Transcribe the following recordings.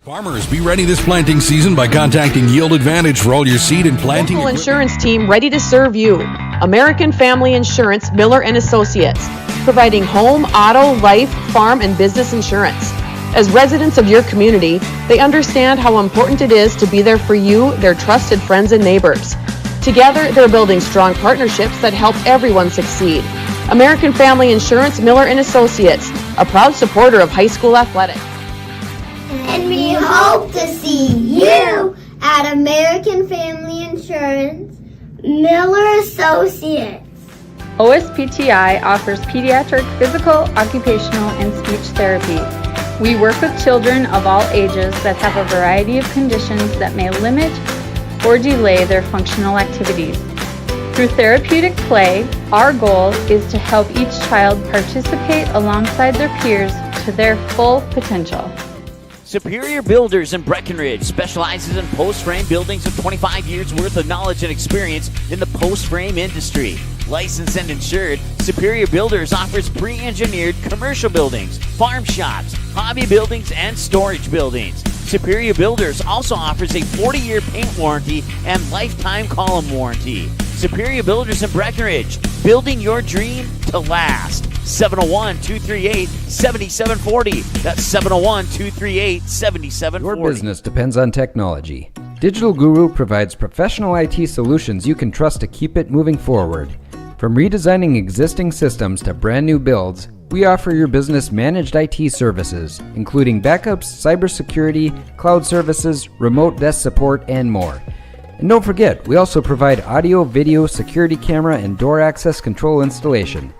Farmers, be ready this planting season by contacting Yield Advantage for all your seed and planting Local insurance team ready to serve you. American Family Insurance, Miller & Associates, providing home, auto, life, farm, and business insurance. As residents of your community, they understand how important it is to be there for you, their trusted friends and neighbors. Together, they're building strong partnerships that help everyone succeed. American Family Insurance, Miller & Associates, a proud supporter of high school athletics. And we hope to see you at American Family Insurance, Miller Associates. OSPTI offers pediatric physical, occupational, and speech therapy. We work with children of all ages that have a variety of conditions that may limit or delay their functional activities. Through therapeutic play, our goal is to help each child participate alongside their peers to their full potential. Superior Builders in Breckenridge specializes in post-frame buildings with 25 years worth of knowledge and experience in the post-frame industry. Licensed and insured, Superior Builders offers pre-engineered commercial buildings, farm shops, hobby buildings, and storage buildings. Superior Builders also offers a 40-year paint warranty and lifetime column warranty. Superior Builders in Breckenridge, building your dream to last. 701-238-7740. That's 701-238-7740. Your business depends on technology. Digital Guru provides professional IT solutions you can trust to keep it moving forward. From redesigning existing systems to brand new builds, we offer your business managed IT services, including backups, cybersecurity, cloud services, remote desk support, and more. And don't forget, we also provide audio, video, security camera, and door access control installation.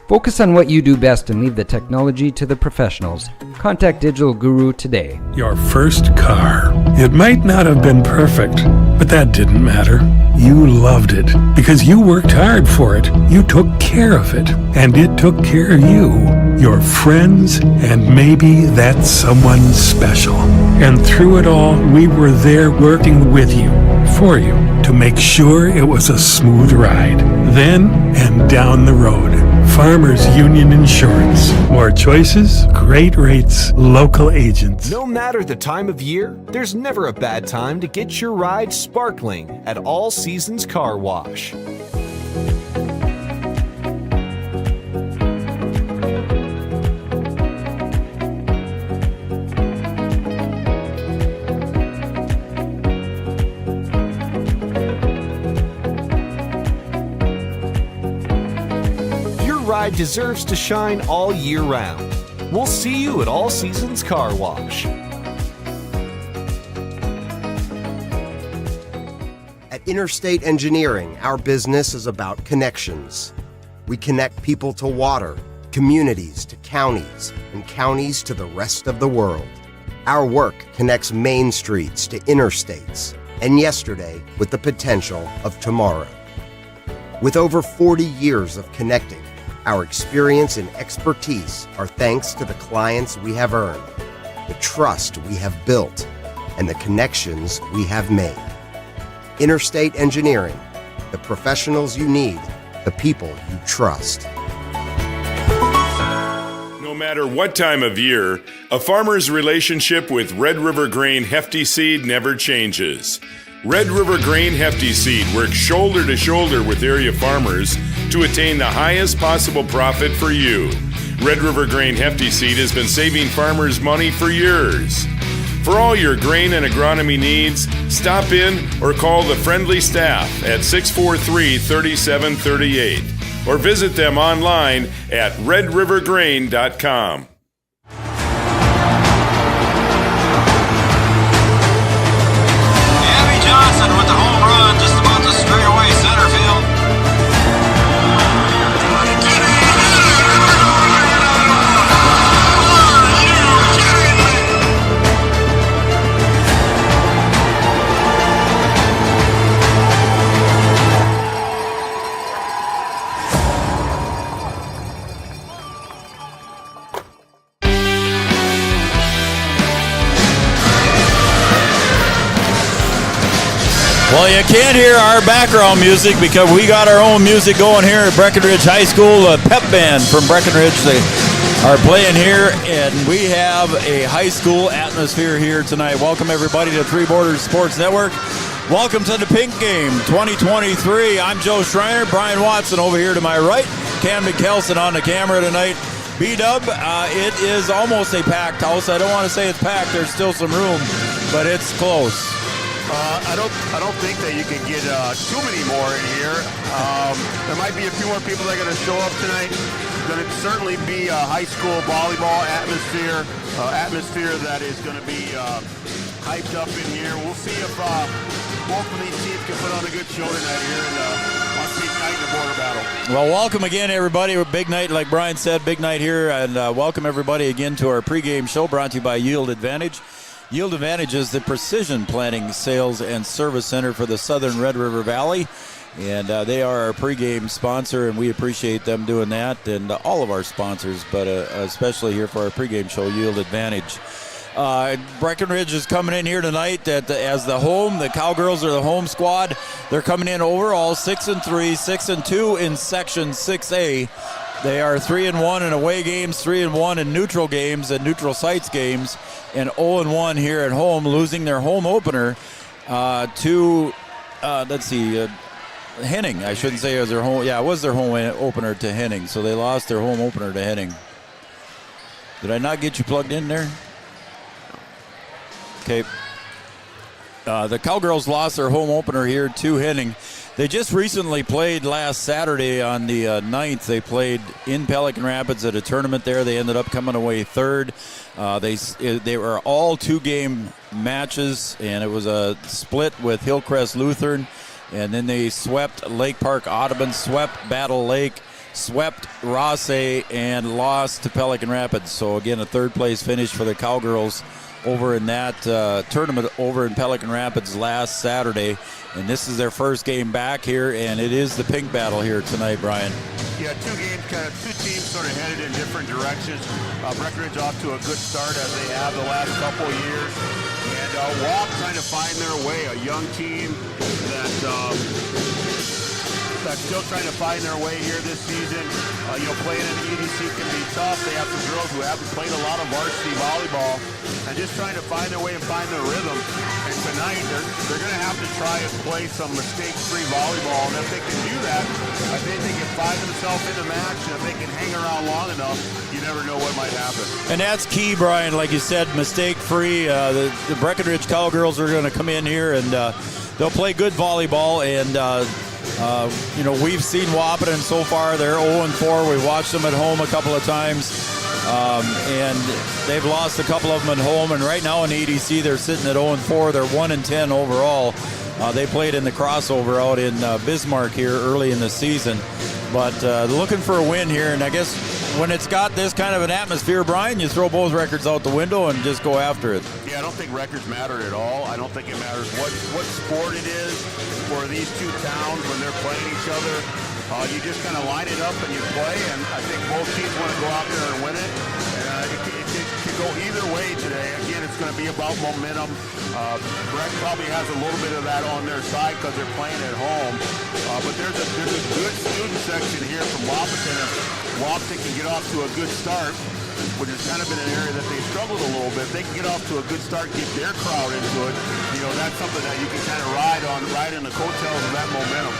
Focus on what you do best and leave the technology to the professionals. Contact Digital Guru today. Your first car. It might not have been perfect, but that didn't matter. You loved it because you worked hard for it. You took care of it, and it took care of you, your friends, and maybe that someone special. And through it all, we were there working with you, for you, to make sure it was a smooth ride. Then and down the road. Farmers Union Insurance. More choices, great rates, local agents. No matter the time of year, there's never a bad time to get your ride sparkling at All Seasons Car Wash. Ride deserves to shine all year round. We'll see you at All Seasons Car Wash. At Interstate Engineering, our business is about connections. We connect people to water, communities to counties, and counties to the rest of the world. Our work connects main streets to interstates, and yesterday with the potential of tomorrow. With over 40 years of connecting, our experience and expertise are thanks to the clients we have earned, the trust we have built, and the connections we have made. Interstate Engineering, the professionals you need, the people you trust. No matter what time of year, a farmer's relationship with Red River Grain Hefty Seed never changes. Red River Grain Hefty Seed works shoulder to shoulder with area farmers to attain the highest possible profit for you. Red River Grain Hefty Seed has been saving farmers money for years. For all your grain and agronomy needs, stop in or call the friendly staff at 643-3738 or visit them online at redrivergrain.com. Johnson with the home run, just about to stray away center field. Well, you can't hear our background music because we got our own music going here at Breckenridge High School. A pep band from Breckenridge. are playing here, and we have a high school atmosphere here tonight. Welcome everybody to Three Borders Sports Network. Welcome to the Pink Game 2023. I'm Joe Schreiner, Brian Watson over here to my right, Camden Kelson on the camera tonight. B-Dub, it is almost a packed house. I don't want to say it's packed. There's still some room, but it's close. I don't think that you can get too many more in here. There might be a few more people that are going to show up tonight. It's going to certainly be a high school volleyball atmosphere that is going to be hyped up in here. We'll see if both of these teams can put on a good show tonight here on big night in the border battle. Well, welcome again, everybody. Big night, like Brian said, big night here, and welcome everybody again to our pregame show brought to you by Yield Advantage. Yield Advantage is the precision planting, sales, and service center for the southern Red River Valley, and they are our pregame sponsor, and we appreciate them doing that, and all of our sponsors, but especially here for our pregame show, Yield Advantage. Breckenridge is coming in here tonight as the home. The Cowgirls are the home squad. They're coming in overall 6-3, 6-2 in Section 6A. They are 3-1 in away games, 3-1 in neutral games and neutral sites games, and 0-1 here at home, losing their home opener to Henning. I shouldn't say it was their home. Yeah, it was their home opener to Henning. So they lost their home opener to Henning. Did I not get you plugged in there? Okay. The Cowgirls lost their home opener here to Henning. They just recently played last Saturday on the 9th. They played in Pelican Rapids at a tournament there. They ended up coming away third. They were all two-game matches, and it was a split with Hillcrest Lutheran. And then they swept Lake Park Audubon, swept Battle Lake, swept Rosse, and lost to Pelican Rapids. So, again, a third-place finish for the Cowgirls over in that tournament over in Pelican Rapids last Saturday. And this is their first game back here, and it is the pink battle here tonight, Brian. Yeah, two teams sort of headed in different directions. Breckenridge off to a good start as they have the last couple of years. And Wahpeton trying to find their way, a young team that's still trying to find their way here this season. Playing in the EDC can be tough. They have some girls who haven't played a lot of varsity volleyball and just trying to find their way and find their rhythm. And tonight, they're going to have to try and play some mistake-free volleyball. And if they can do that, I think they can find themselves in the match. And if they can hang around long enough, you never know what might happen. And that's key, Brian. Like you said, mistake-free. The Breckenridge Cowgirls are going to come in here and they'll play good volleyball. And we've seen Wahpeton so far. They're 0-4. We watched them at home a couple of times, and they've lost a couple of them at home. And right now in the EDC, they're sitting at 0-4. They're 1-10 overall. They played in the crossover out in Bismarck here early in the season, but looking for a win here. And I guess when it's got this kind of an atmosphere, Brian, you throw both records out the window and just go after it. Yeah, I don't think records matter at all. I don't think it matters what sport it is for these two towns when they're playing each other. You just kind of line it up and you play, and I think both teams want to go out there and win it. It could go either way today. Again, it's going to be about momentum. Breck probably has a little bit of that on their side because they're playing at home. But there's a good student section here from Wahpeton. If Wahpeton can get off to a good start, which has kind of been an area that they struggled a little bit. If they can get off to a good start, get their crowd into it, that's something that you can kind of ride in the coattails of that momentum.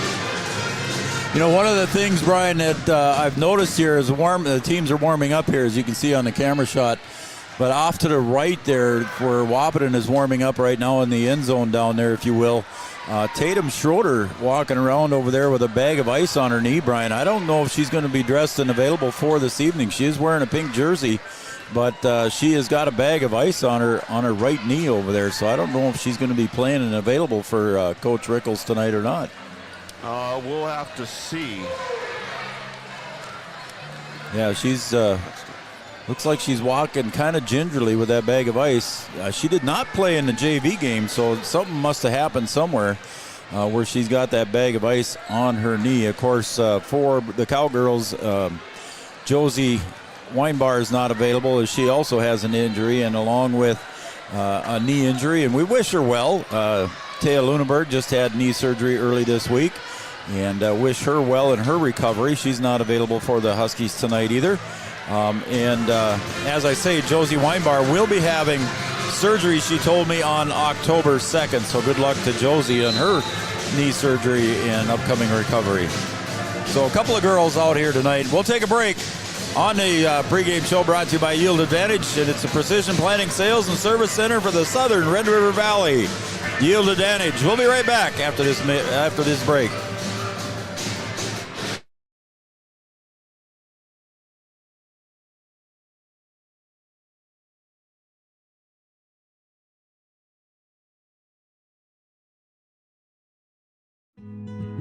One of the things, Brian, that I've noticed here is the teams are warming up here, as you can see on the camera shot. But off to the right there, where Wahpeton is warming up right now in the end zone down there, if you will, Tatum Schroeder walking around over there with a bag of ice on her knee, Brian. I don't know if she's going to be dressed and available for this evening. She is wearing a pink jersey, but she has got a bag of ice on her right knee over there. So I don't know if she's going to be playing and available for Coach Rickles tonight or not. We'll have to see. Yeah, she's looks like she's walking kind of gingerly with that bag of ice. She did not play in the JV game, so something must have happened somewhere where she's got that bag of ice on her knee. Of course, for the Cowgirls, Josie Weinbar is not available, as she also has an injury, and along with a knee injury, and we wish her well. Thea Lunenberg just had knee surgery early this week, and wish her well in her recovery. She's not available for the Huskies tonight either. As I say, Josie Weinbar will be having surgery, she told me, on October 2nd. So good luck to Josie on her knee surgery and upcoming recovery. So a couple of girls out here tonight. We'll take a break on the pregame show brought to you by Yield Advantage, and it's a precision planning sales and service center for the southern Red River Valley. Yield Advantage. We'll be right back after this break.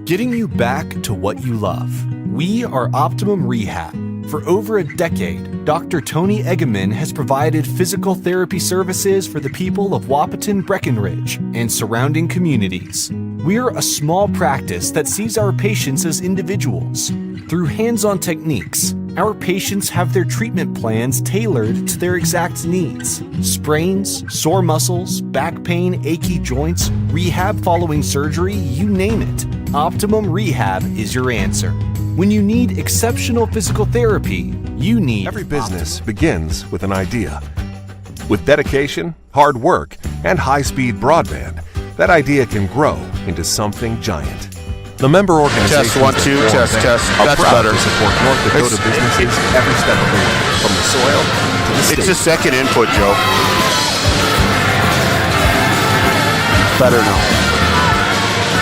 Getting you back to what you love. We are Optimum Rehab. For over a decade, Dr. Tony Eggeman has provided physical therapy services for the people of Wahpeton, Breckenridge, and surrounding communities. We're a small practice that sees our patients as individuals. Through hands-on techniques, our patients have their treatment plans tailored to their exact needs. Sprains, sore muscles, back pain, achy joints, rehab following surgery, you name it. Optimum Rehab is your answer. When you need exceptional physical therapy, you need Every business begins with an idea. With dedication, hard work, and high-speed broadband, that idea can grow into something giant. The member organization Test 1 2 test. That's better. To support North Dakota businesses every step of the way, from the soil to the state. It's a second input, Joe. Better now.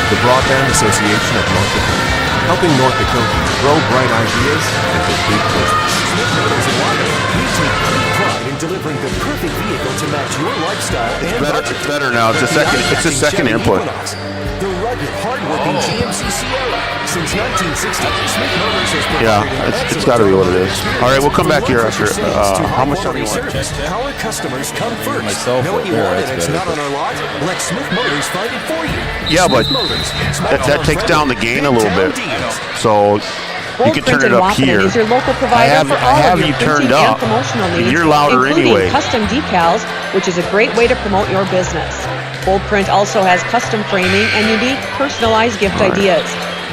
The Broadband Association of North Dakota, helping North Dakotans grow bright ideas into big business. We take great pride in delivering the perfect vehicle to match your lifestyle and budget. It's better now. It's a second input. The rugged, hard-working GMC Sierra. Since 1960, Smith Motors has provided Yeah, it's got to be what it is. All right, we'll come back here after. How much do you want? Our customers come first. Myself, know what you want and it's better. not on our lot? Let Smith Motors find it for you. Yeah, but that takes down the gain a little bit. So you can turn it up here. Is your local provider for all of your printing and promotional needs, You're louder including anyway. custom decals, which is a great way to promote your business. Bold Print also has custom framing and unique personalized gift ideas.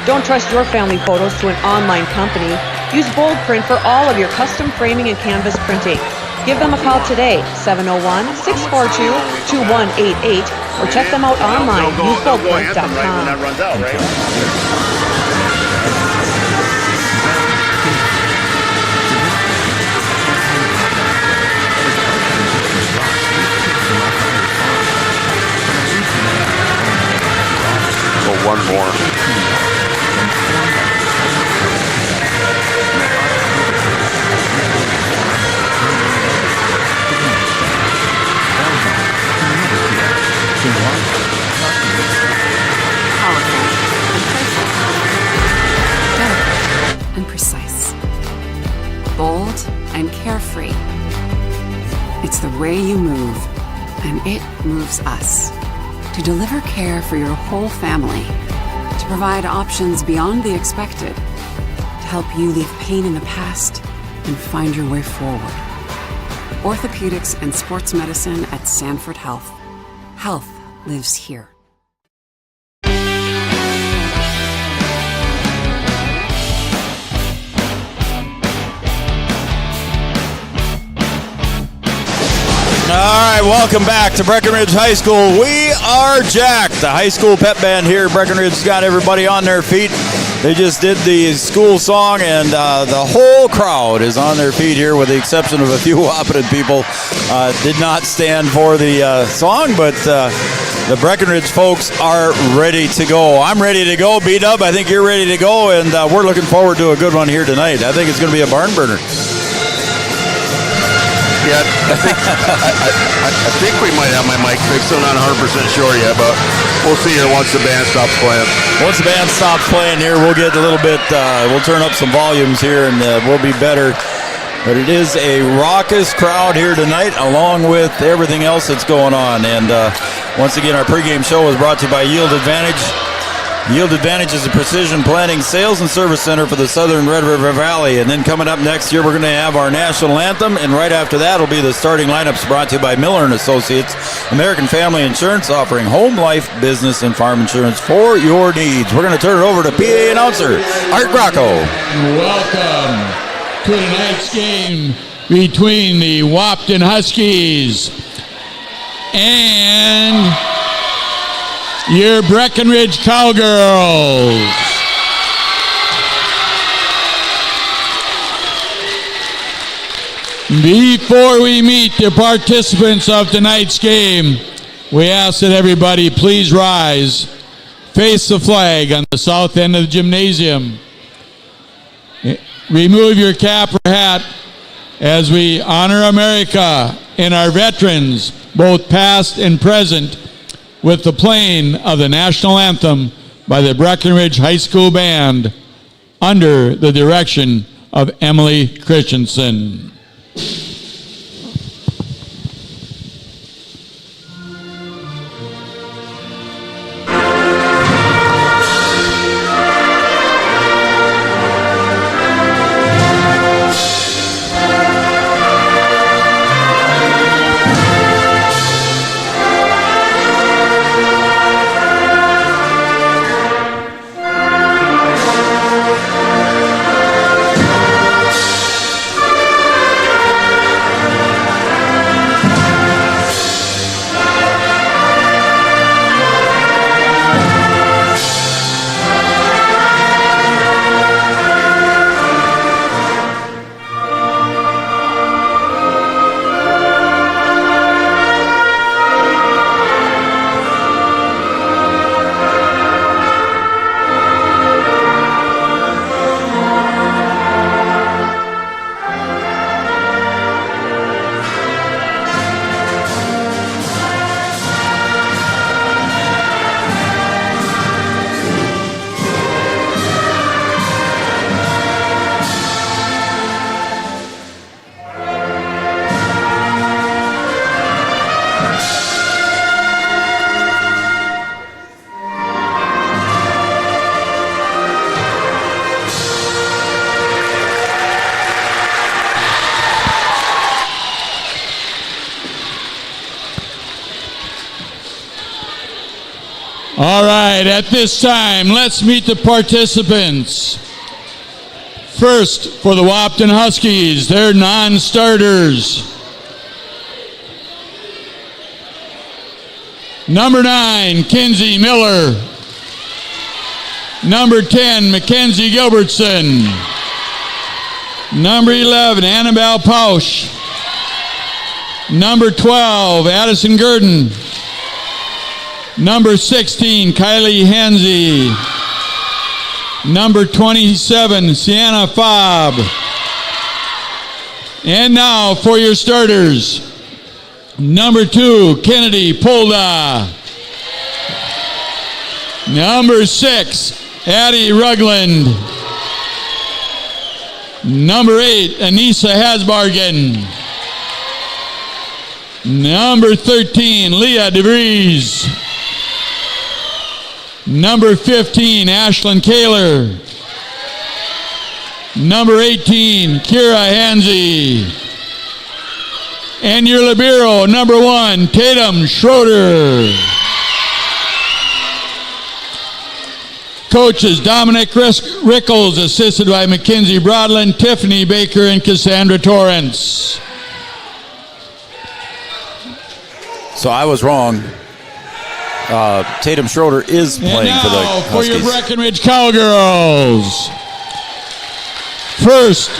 Don't trust your family photos to an online company. Use Bold Print for all of your custom framing and canvas printing. Give them a call today, 701-642-2188, or check them out online, useboldprint.com. One more. Delicate and precise. Bold and carefree. It's the way you move, and it moves us. To deliver care for your whole family, to provide options beyond the expected, to help you leave pain in the past and find your way forward. Orthopedics and sports medicine at Sanford Health. Health lives here. All right, welcome back to Breckenridge High School. We are jacked. The high school pep band here at Breckenridge got everybody on their feet. They just did the school song, and the whole crowd is on their feet here, with the exception of a few Wahpeton people. Did not stand for the song, but the Breckenridge folks are ready to go. I'm ready to go, B-Dub. I think you're ready to go, and we're looking forward to a good one here tonight. I think it's going to be a barn burner. Yeah, I think we might have my mic fixed. I'm not 100% sure yet, but we'll see here once the band stops playing. Once the band stops playing here, we'll get a little bit, we'll turn up some volumes here, and we'll be better. But it is a raucous crowd here tonight, along with everything else that's going on. And once again, our pregame show is brought to you by Yield Advantage. Yield Advantage is a precision planning sales and service center for the southern Red River Valley. And then coming up next year, we're going to have our national anthem. And right after that will be the starting lineups brought to you by Miller & Associates, American Family Insurance, offering home, life, business, and farm insurance for your needs. We're going to turn it over to PA announcer Art Grocco. Welcome to tonight's game between the Wahpeton Huskies and your Breckenridge Cowgirls. Before we meet the participants of tonight's game, we ask that everybody please rise, face the flag on the south end of the gymnasium. Remove your cap or hat as we honor America and our veterans, both past and present, with the playing of the national anthem by the Breckenridge High School Band under the direction of Emily Christensen. All right, at this time, let's meet the participants. First, for the Wahpeton Huskies, they're non-starters. Number 9, Kinsey Miller. Number 10, Mackenzie Gilbertson. Number 11, Annabelle Pausch. Number 12, Addison Gurdon. Number 16, Kylie Henze. Number 27, Sienna Fobb. And now for your starters. Number 2, Kennedy Polda. Number 6, Addie Rugland. Number 8, Anissa Hasbargen. Number 13, Leah DeVries. Number 15, Ashlyn Kaler. Number 18, Kira Hanze. And your libero, number 1, Tatum Schroeder. Coaches, Dominic Rickles, assisted by Mackenzie Broadland, Tiffany Baker, and Cassandra Torrance. So I was wrong. Tatum Schroeder is playing for the Huskies. For your Breckenridge Cowgirls. First,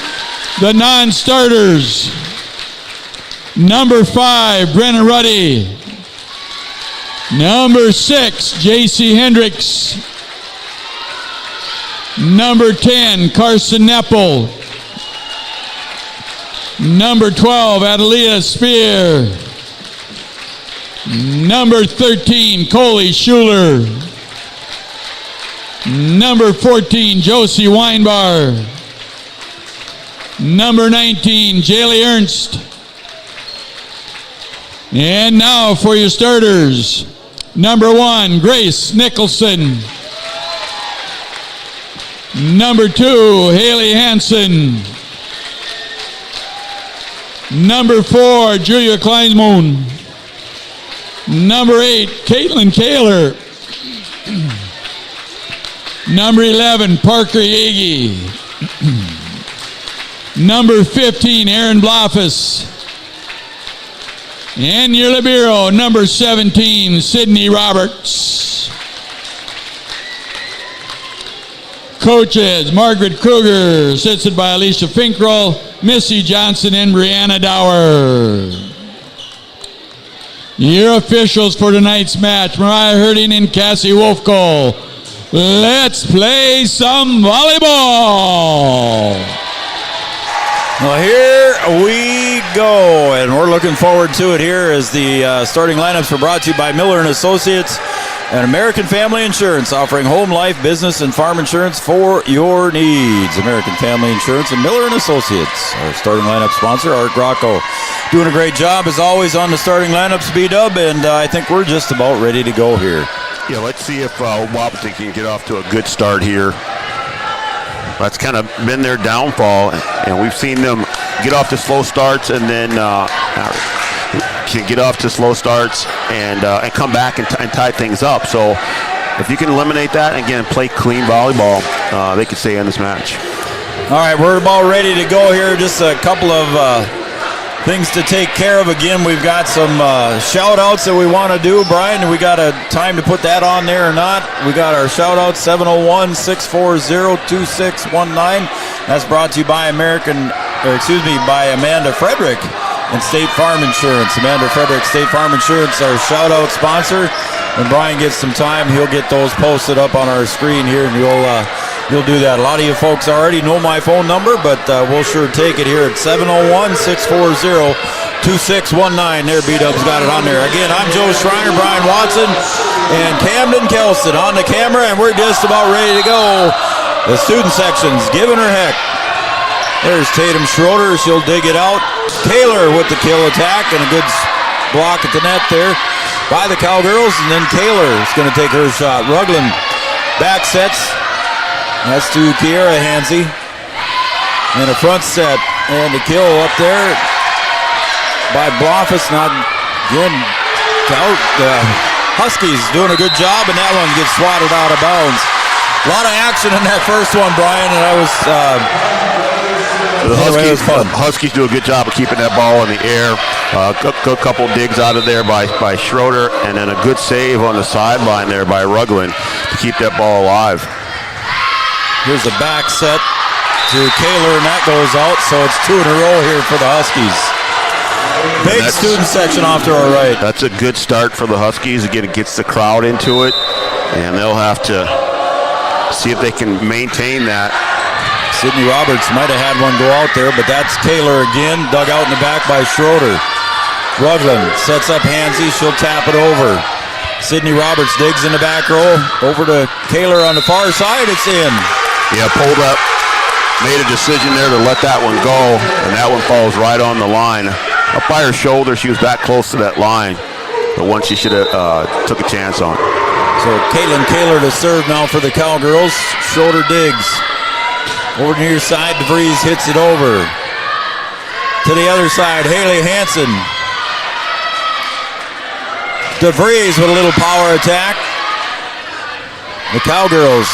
the non-starters. Number 5, Brenna Ruddy. Number 6, J.C. Hendricks. Number 10, Carson Neppel. Number 12, Adelia Spear. Number 13, Coley Schuler. Number 14, Josie Weinbar. Number 19, Jaylee Ernst. And now for your starters. Number 1, Grace Nicholson. Number 2, Haley Hansen. Number 4, Julia Kleinsmoen. Number 8, Caitlin Kaler. Number 11, Parker Yagi. number 15, Aaron Blofus. And your libero, number 17, Sydney Roberts. Coaches, Margaret Kruger, assisted by Alicia Finkrell, Missy Johnson, and Brianna Dower. Your officials for tonight's match, Mariah Herding and Cassie Wolfko. Let's play some volleyball. Well, here we go, and we're looking forward to it here as the starting lineups are brought to you by Miller & Associates and American Family Insurance, offering home, life, business, and farm insurance for your needs. American Family Insurance and Miller & Associates. Our starting lineup sponsor, Art Grocco. Doing a great job, as always, on the starting lineups, B-Dub, and I think we're just about ready to go here. Yeah, let's see if Wahpeton can get off to a good start here. That's kind of been their downfall, and we've seen them get off to slow starts and then can get off to slow starts and come back and tie things up. So if you can eliminate that and, again, play clean volleyball, they could stay in this match. All right, we're about ready to go here. Just a couple of things to take care of. Again, we've got some shout-outs that we want to do. Brian, we got a time to put that on there or not? We got our shout-out, 701-640-2619. That's brought to you by by Amanda Frederick and State Farm Insurance. Amanda Frederick, State Farm Insurance, our shout-out sponsor. When Brian gets some time, he'll get those posted up on our screen here, and you'll do that. A lot of you folks already know my phone number, but we'll sure take it here at 701-640-2619. There, B-Dub's got it on there. Again, I'm Joe Schreiner, Brian Watson, and Camden Kelston on the camera, and we're just about ready to go. The student section's giving her heck. There's Tatum Schroeder. She'll dig it out. Kaler with the kill attack, and a good block at the net there by the Cowgirls, and then Kaler is going to take her shot. Rugland back sets. That's to Kiera Hansey. And a front set. And the kill up there by Blofus. Not again. Huskies doing a good job, and that one gets swatted out of bounds. A lot of action in that first one, Brian, and I was the Huskies do a good job of keeping that ball in the air. Good couple digs out of there by Schroeder, and then a good save on the sideline there by Rugland to keep that ball alive. Here's a back set to Kaler, and that goes out, so it's 2 in a row here for the Huskies. Big student section off to our right. That's a good start for the Huskies. Again, it gets the crowd into it, and they'll have to see if they can maintain that. Sydney Roberts might have had one go out there, but that's Kaler again, dug out in the back by Schroeder. Rugland sets up Hansey, she'll tap it over. Sydney Roberts digs in the back row, over to Kaler on the far side, it's in. Yeah, pulled up, made a decision there to let that one go, and that one falls right on the line. Up by her shoulder, she was back close to that line, but one she should have took a chance on. So Caitlin Kaler to serve now for the Cowgirls. Schroeder digs. Over to the near side, DeVries hits it over. To the other side, Haley Hansen. DeVries with a little power attack. The Cowgirls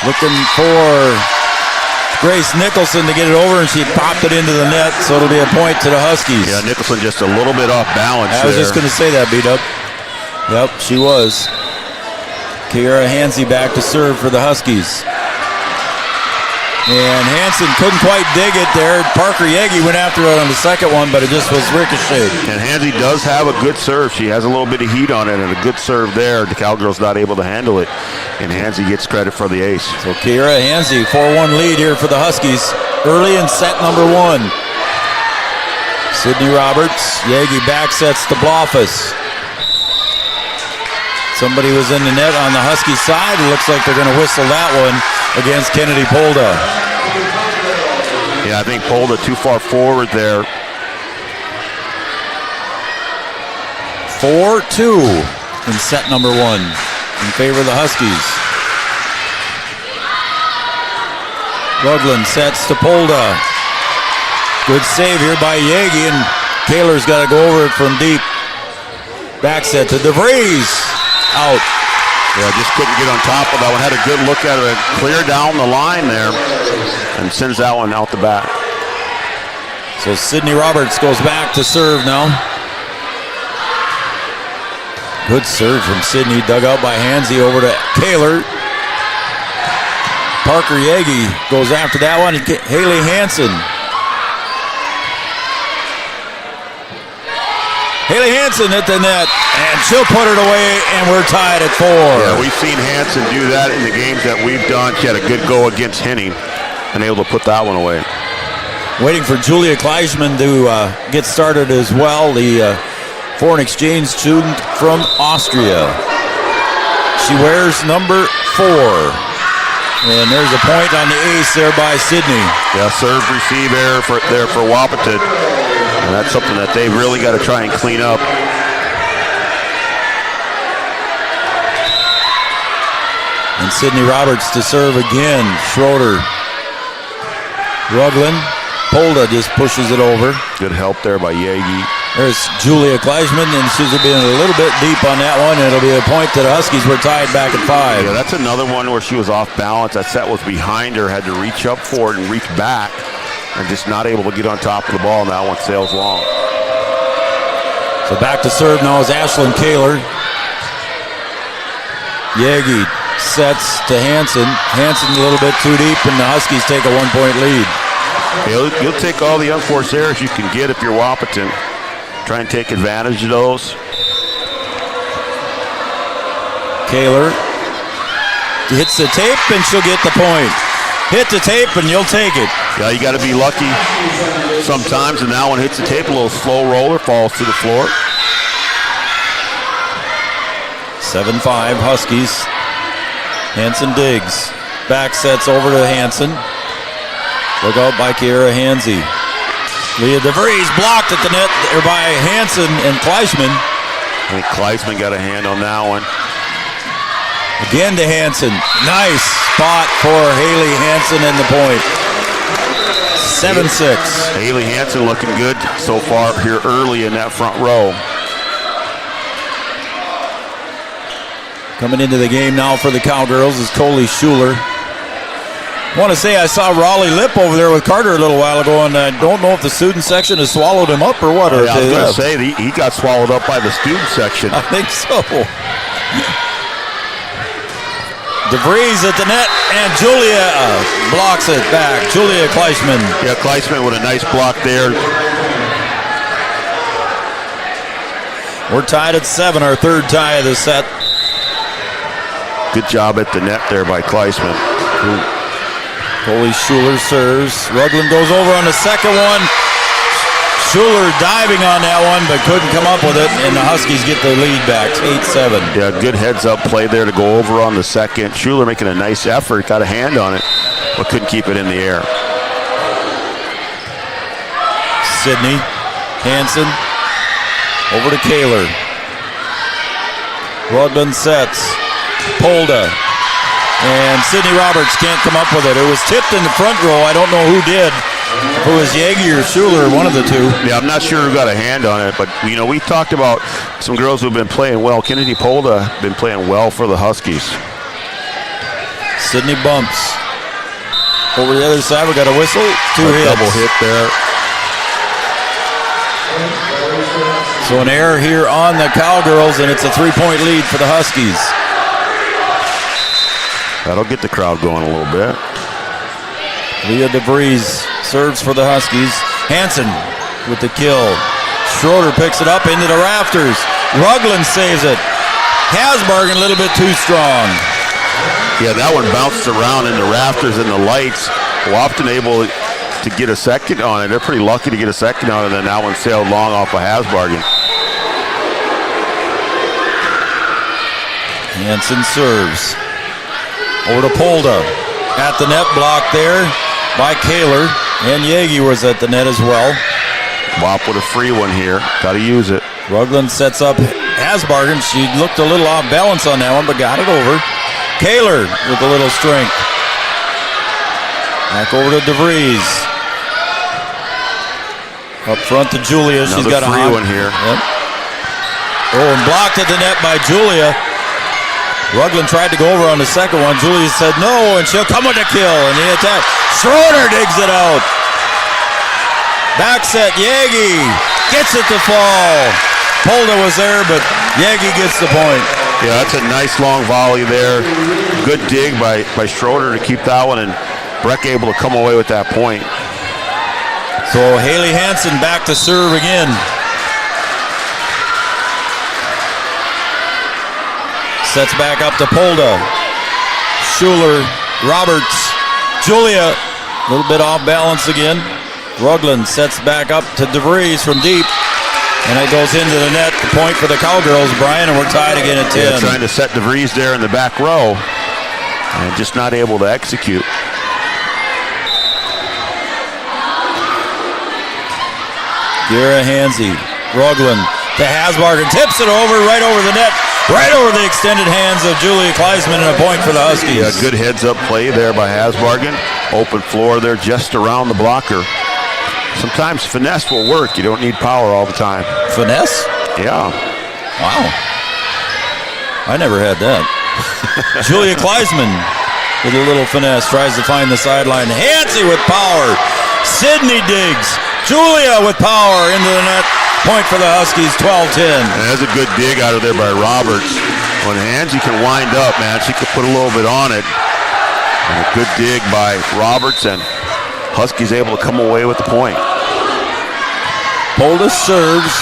looking for Grace Nicholson to get it over, and she popped it into the net, so it'll be a point to the Huskies. Yeah, Nicholson just a little bit off balance I was just going to say that, B-Dub. Yep, she was. Kiera Hansey back to serve for the Huskies. And Hansen couldn't quite dig it there. Parker Yegi went after it on the second one, but it just was ricocheted. And Hansey does have a good serve. She has a little bit of heat on it, and a good serve there. The Cowgirls not able to handle it, and Hansey gets credit for the ace. So Kiera Hansey, 4-1 lead here for the Huskies. Early in set number 1. Sydney Roberts, Yegi back sets to Blofus. Somebody was in the net on the Husky side. It looks like they're going to whistle that one against Kennedy Polda. Yeah, I think Polda too far forward there. 4-2 in set number 1 in favor of the Huskies. Rugland sets to Polda. Good save here by Yegi, and Kaler's got to go over it from deep. Back set to DeVries. Out. Yeah, just couldn't get on top of that one. Had a good look at it, clear down the line there, and sends that one out the back. So Sydney Roberts goes back to serve now. Good serve from Sydney, dug out by Hansey over to Kaler. Parker Yagi goes after that one. Haley Hansen. Haley Hansen at the net, and she'll put it away, and we're tied at 4. Yeah, we've seen Hansen do that in the games that we've done. She had a good go against Henning and able to put that one away. Waiting for Julia Kleischman to get started as well, the foreign exchange student from Austria. She wears number 4. And there's a point on the ace there by Sydney. Yeah, serve receive error there for Wahpeton. And that's something that they've really got to try and clean up. And Sydney Roberts to serve again. Schroeder. Ruglin. Polda just pushes it over. Good help there by Yagi. There's Julia Kleischman, and she's been a little bit deep on that one. And it'll be a point to the Huskies. We're tied back at 5. Yeah, that's another one where she was off balance. That set was behind her, had to reach up for it and reach back, and just not able to get on top of the ball. And that one sails long. So back to serve now is Ashlyn Kaler. Yagi sets to Hansen. Hansen a little bit too deep, and the Huskies take a 1-point lead. You'll take all the unforced errors you can get if you're Wahpeton. Try and take advantage of those. Kaler hits the tape, and she'll get the point. Hit the tape, and you'll take it. Yeah, you got to be lucky sometimes, and that one hits the tape, a little slow roller, falls to the floor. 7-5 Huskies. Hansen digs. Back sets over to Hansen. Look out by Kiera Hansey. Leah DeVries blocked at the net there by Hansen and Kleischman. I think Kleischman got a hand on that one. Again to Hansen. Nice spot for Haley Hansen and the point. 7-6. Haley Hansen looking good so far here early in that front row. Coming into the game now for the Cowgirls is Coley Schuler. I want to say I saw Raleigh Lip over there with Carter a little while ago, and I don't know if the student section has swallowed him up or what. I was going to say, he got swallowed up by the student section. I think so. DeVries at the net, and Julia blocks it back. Julia Kleischman. Yeah, Kleischman with a nice block there. We're tied at 7, our third tie of the set. Good job at the net there by Kleischman. Coley Schuler serves. Ruglin goes over on the second one. Schuler diving on that one, but couldn't come up with it, and the Huskies get their lead back, 8-7. Yeah, good heads-up play there to go over on the second. Schuler making a nice effort, got a hand on it, but couldn't keep it in the air. Sydney, Hansen, over to Kaler. Ruglin sets. Polda. And Sydney Roberts can't come up with it. It was tipped in the front row. I don't know who did. If it was Yagi or Schuler, one of the two. Yeah, I'm not sure who got a hand on it, but you know, we talked about some girls who've been playing well. Kennedy Polda been playing well for the Huskies. Sydney bumps. Over the other side, we got a whistle. 2 hits. Double hit there. So an error here on the Cowgirls, and it's a 3-point lead for the Huskies. That'll get the crowd going a little bit. Leah DeVries serves for the Huskies. Hansen with the kill. Schroeder picks it up into the rafters. Ruglin saves it. Hasbargen a little bit too strong. Yeah, that one bounced around in the rafters and the lights. Wahpeton able to get a second on it. They're pretty lucky to get a second on it, and then that one sailed long off of Hasbargen. Hansen serves. Over to Polda. At the net, block there by Kaler. And Yagi was at the net as well. Wap with a free one here. Got to use it. Ruglin sets up Hasbargen. She looked a little off balance on that one, but got it over. Kaler with a little strength. Back over to DeVries. Up front to Julia. Another She's got a free one here. Yep. Oh, and blocked at the net by Julia. Rugland tried to go over on the second one. Julia said no, and she'll come with the kill, and the attack. Schroeder digs it out. Back set, Yagi gets it to fall. Polda was there, but Yagi gets the point. Yeah, that's a nice long volley there. Good dig by Schroeder to keep that one, and Breck able to come away with that point. So Haley Hansen back to serve again. Sets back up to Polda. Schuler, Roberts, Julia, a little bit off balance again. Rugland sets back up to DeVries from deep. And it goes into the net. The point for the Cowgirls, Brian, and we're tied again at 10. Yeah, trying to set DeVries there in the back row. And just not able to execute. Gira Hansey, Rugland to Hasbargen, tips it over, right over the net, right over the extended hands of Julia Kleisman, and a point for the Huskies. Yeah, good heads-up play there by Hasbargen. Open floor there just around the blocker. Sometimes finesse will work. You don't need power all the time. Finesse? Yeah. Wow. I never had that. Julia Kleisman with a little finesse, tries to find the sideline. Hansey with power. Sydney digs. Julia with power into the net. Point for the Huskies, 12-10. That's a good dig out of there by Roberts. When Hansey can wind up, man, she could put a little bit on it. And a good dig by Roberts, and Huskies able to come away with the point. Polda serves.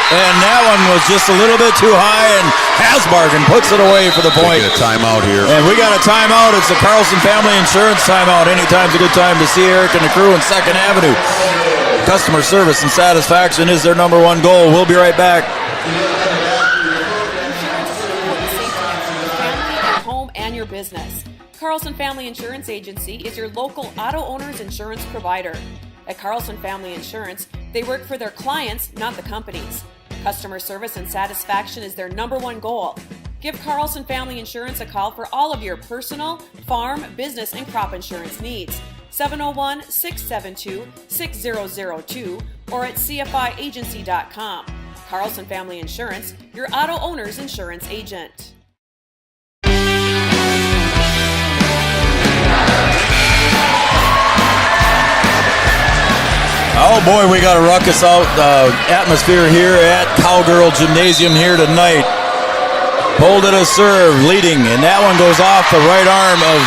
And that one was just a little bit too high, and Hasbargen puts it away for the point. Taking a timeout here. And we got a timeout. It's the Carlson Family Insurance timeout. Anytime's a good time to see Eric and the crew in 2nd Avenue. Customer service and satisfaction is their number one goal. We'll be right back. Your home and your business. Carlson Family Insurance Agency is your local auto owner's insurance provider. At Carlson Family Insurance, they work for their clients, not the companies. Customer service and satisfaction is their number one goal. Give Carlson Family Insurance a call for all of your personal, farm, business, and crop insurance needs. 701-672-6002 or at cfiagency.com. Carlson Family Insurance, your auto owner's insurance agent. Oh boy, we got a ruckus out atmosphere here at Cowgirl Gymnasium here tonight. Polda to serve, leading, and that one goes off the right arm of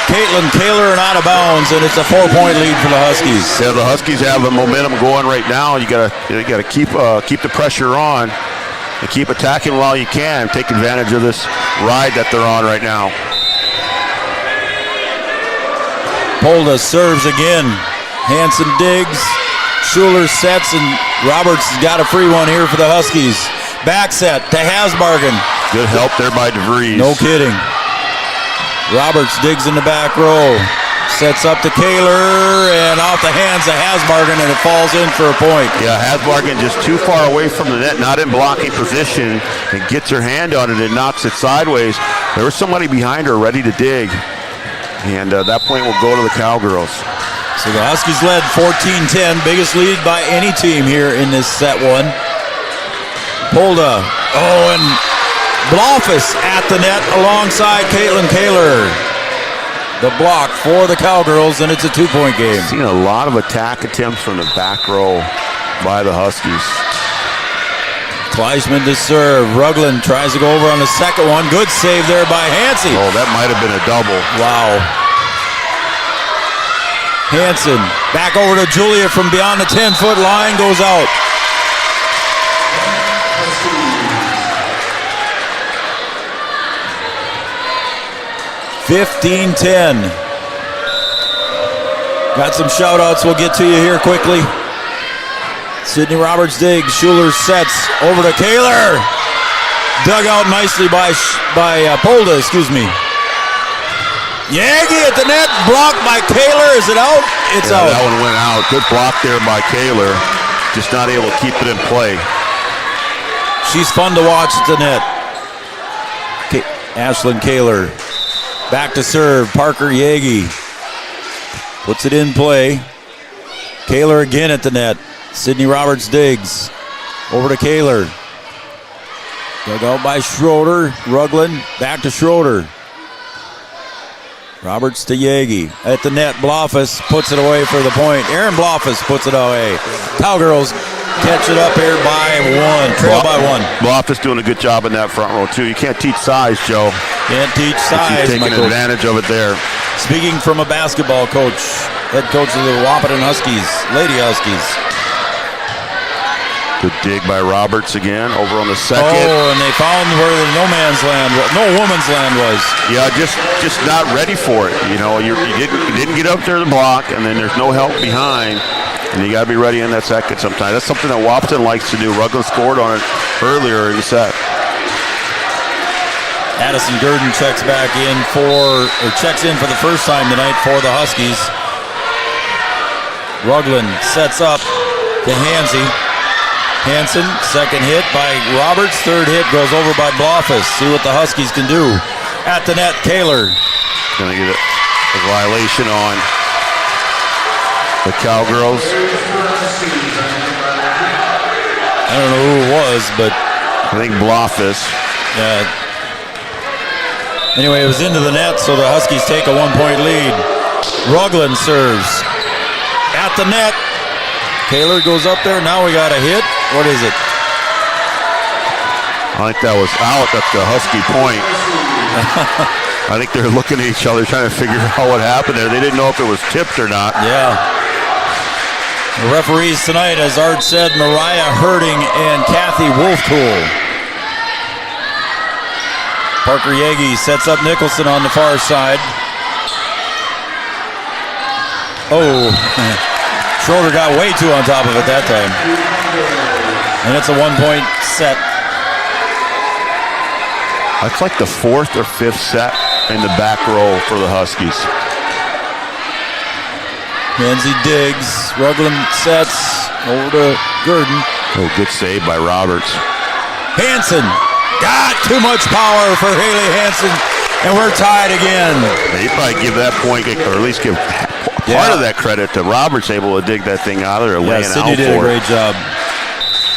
Caitlin Kaler and out of bounds, and it's a 4-point lead for the Huskies. Yeah, the Huskies have the momentum going right now. You gotta keep the pressure on and keep attacking while you can. Take advantage of this ride that they're on right now. Polda serves again. Hansen digs. Schuler sets, and Roberts has got a free one here for the Huskies. Back set to Hasbargen. Good help there by DeVries. No kidding. Roberts digs in the back row. Sets up to Kaler, and off the hands of Hasbargen, and it falls in for a point. Yeah, Hasbargen just too far away from the net, not in blocking position, and gets her hand on it and knocks it sideways. There was somebody behind her ready to dig, and that point will go to the Cowgirls. So the Huskies led 14-10, biggest lead by any team here in this set one. Polda, and Blofus at the net alongside Caitlin Kaler. The block for the Cowgirls, and it's a 2-point game. Seen a lot of attack attempts from the back row by the Huskies. Kleisman to serve. Rugland tries to go over on the second one. Good save there by Hansey. Oh, that might have been a double. Wow. Hansen back over to Julia from beyond the 10-foot line, goes out. (15-10). Got some shout-outs we'll get to you here quickly. Sydney Roberts digs. Schuler sets over to Kaler. Dug out nicely by Polda, excuse me. Yagi at the net, blocked by Kaler. Is it out? It's out. That one went out. Good block there by Kaler. Just not able to keep it in play. She's fun to watch at the net. Ashlyn Kaler back to serve. Parker Yagi puts it in play. Kaler again at the net. Sydney Roberts digs. Over to Kaler. Dug out by Schroeder. Rugland back to Schroeder. Roberts to Yagi. At the net, Blofus puts it away for the point. Aaron Blofus puts it away. Cowgirls catch it up here by one. Trail by one. Blofus doing a good job in that front row, too. You can't teach size, Joe. Can't teach size. She's taking advantage of it there. Speaking from a basketball coach, head coach of the Wahpeton Huskies, Lady Huskies. Good dig by Roberts again, over on the second. Oh, and they found where the no woman's land was. Yeah, just not ready for it. You know, you didn't get up there to block, and then there's no help behind, and you got to be ready in that second sometimes. That's something that Wahpeton likes to do. Rugland scored on it earlier in the set. Addison Gurdon checks in for the first time tonight for the Huskies. Rugland sets up to Hansey. Hansen, second hit by Roberts. Third hit goes over by Blofus. See what the Huskies can do. At the net, Kaler. Going to get a violation on the Cowgirls. I don't know who it was, but I think Blofus. Yeah. Anyway, it was into the net, so the Huskies take a 1-point lead. Rugland serves. At the net. Kaler goes up there. Now we got a hit. What is it? I think that was out at the Husky point. I think they're looking at each other trying to figure out what happened there. They didn't know if it was tipped or not. Yeah. The referees tonight, as Art said, Mariah Herding and Kathy Wolftool. Parker Yagi sets up Nicholson on the far side. Oh, Schroeder got way too on top of it that time. And it's a 1-point set. That's like the fourth or fifth set in the back row for the Huskies. Hansey digs. Rugland sets over to Gurdon. Oh, good save by Roberts. Hansen got too much power for Haley Hansen, and we're tied again. They probably give that point, or at least give part of that credit to Roberts, able to dig that thing out of there, laying out for it. Sydney did a great job.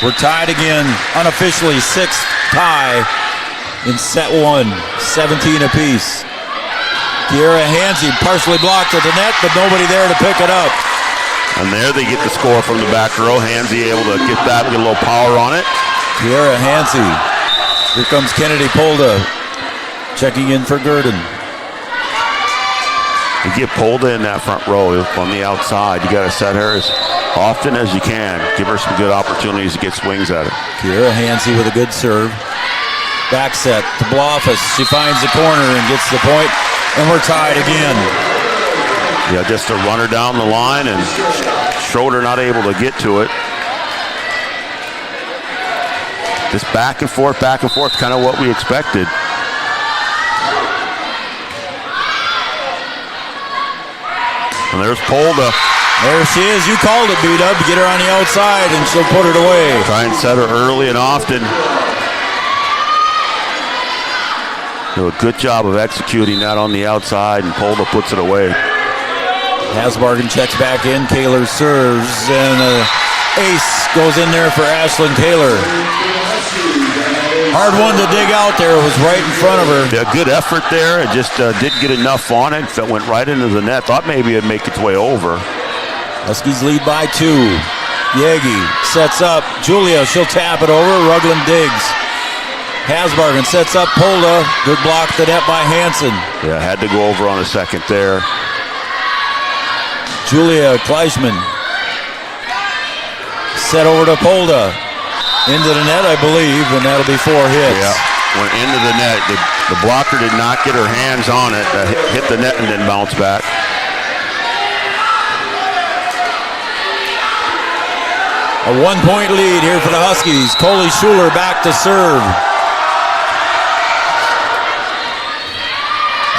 We're tied again, unofficially sixth tie in set one, 17 apiece. Kiera Hansey partially blocked at the net, but nobody there to pick it up. And there they get the score from the back row. Hansey able to get that, get a little power on it. Kiera Hansey. Here comes Kennedy Polda, checking in for Gurdon. You get Polda in that front row on the outside. You got to set her as often as you can. Give her some good opportunities to get swings at it. Kiera Hansey with a good serve. Back set to Blofus. She finds the corner and gets the point, and we're tied again. Yeah, just a runner down the line, and Schroeder not able to get to it. Just back and forth, kind of what we expected. And there's Polda. There she is. You called it, B-Dub. Get her on the outside, and she'll put it away. Try and set her early and often. Do a good job of executing that on the outside, and Polda puts it away. Hasbargen checks back in. Kaler serves, and ace goes in there for Ashlyn Kaler. Hard one to dig out there. It was right in front of her. Yeah, good effort there. It just didn't get enough on it. It went right into the net. Thought maybe it'd make its way over. Huskies lead by 2. Yagi sets up. Julia, she'll tap it over. Rugland digs. Hasbargen sets up Polda. Good block to net by Hansen. Yeah, had to go over on a second there. Julia Kleischman. Set over to Polda. Into the net, I believe, and that'll be 4 hits. Yeah, went into the net. The blocker did not get her hands on it. Hit the net and then bounced back. A 1-point lead here for the Huskies. Coley Schuler back to serve.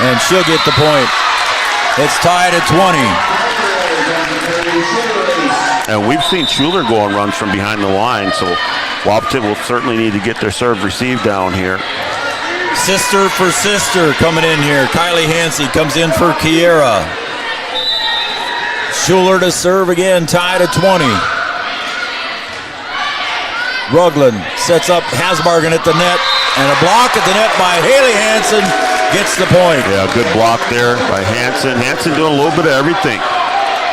And she'll get the point. It's tied at 20. And we've seen Schuler go on runs from behind the line, so Wahpeton will certainly need to get their serve received down here. Sister for sister coming in here. Kylie Hansey comes in for Kiera. Schuler to serve again, tied at 20. Rugland sets up Hasbargen at the net, and a block at the net by Haley Hansen gets the point. Yeah, good block there by Hansen. Hansen doing a little bit of everything.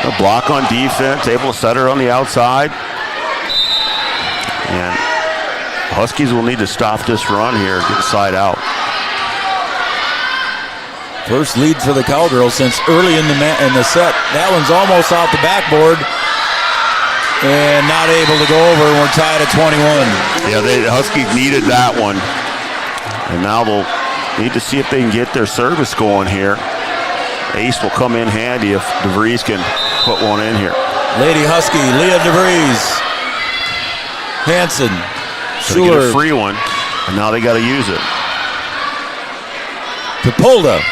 A block on defense, able to set her on the outside. And Huskies will need to stop this run here, get the side out. First lead for the Cowgirls since early in the set. That one's almost off the backboard and not able to go over, and we're tied at 21. Yeah, the Huskies needed that one. And now they'll need to see if they can get their service going here. Ace will come in handy if DeVries can put one in here. Lady Husky, Leah DeVries. Hansen. So they get a free one, and now they got to use it. Capolda.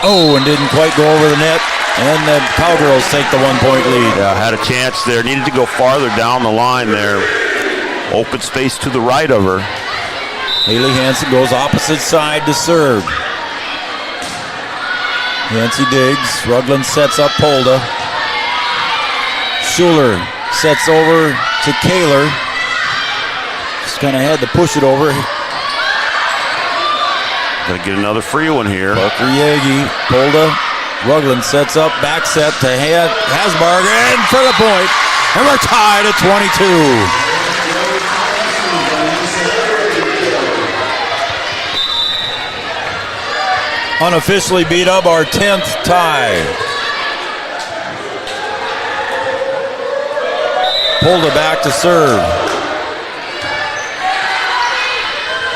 Oh, and didn't quite go over the net. And the Cowgirls take the 1-point lead. Yeah, had a chance there. Needed to go farther down the line there. Open space to the right of her. Haley Hansen goes opposite side to serve. Yancey digs. Rugland sets up Polda. Schuler sets over to Kaler. Just kind of had to push it over. Gonna get another free one here. Parker Yagi, Polda. Rugland sets up, back set to Hasbargen for the point. And we're tied at 22. Unofficially beat up our 10th tie. Polda back to serve.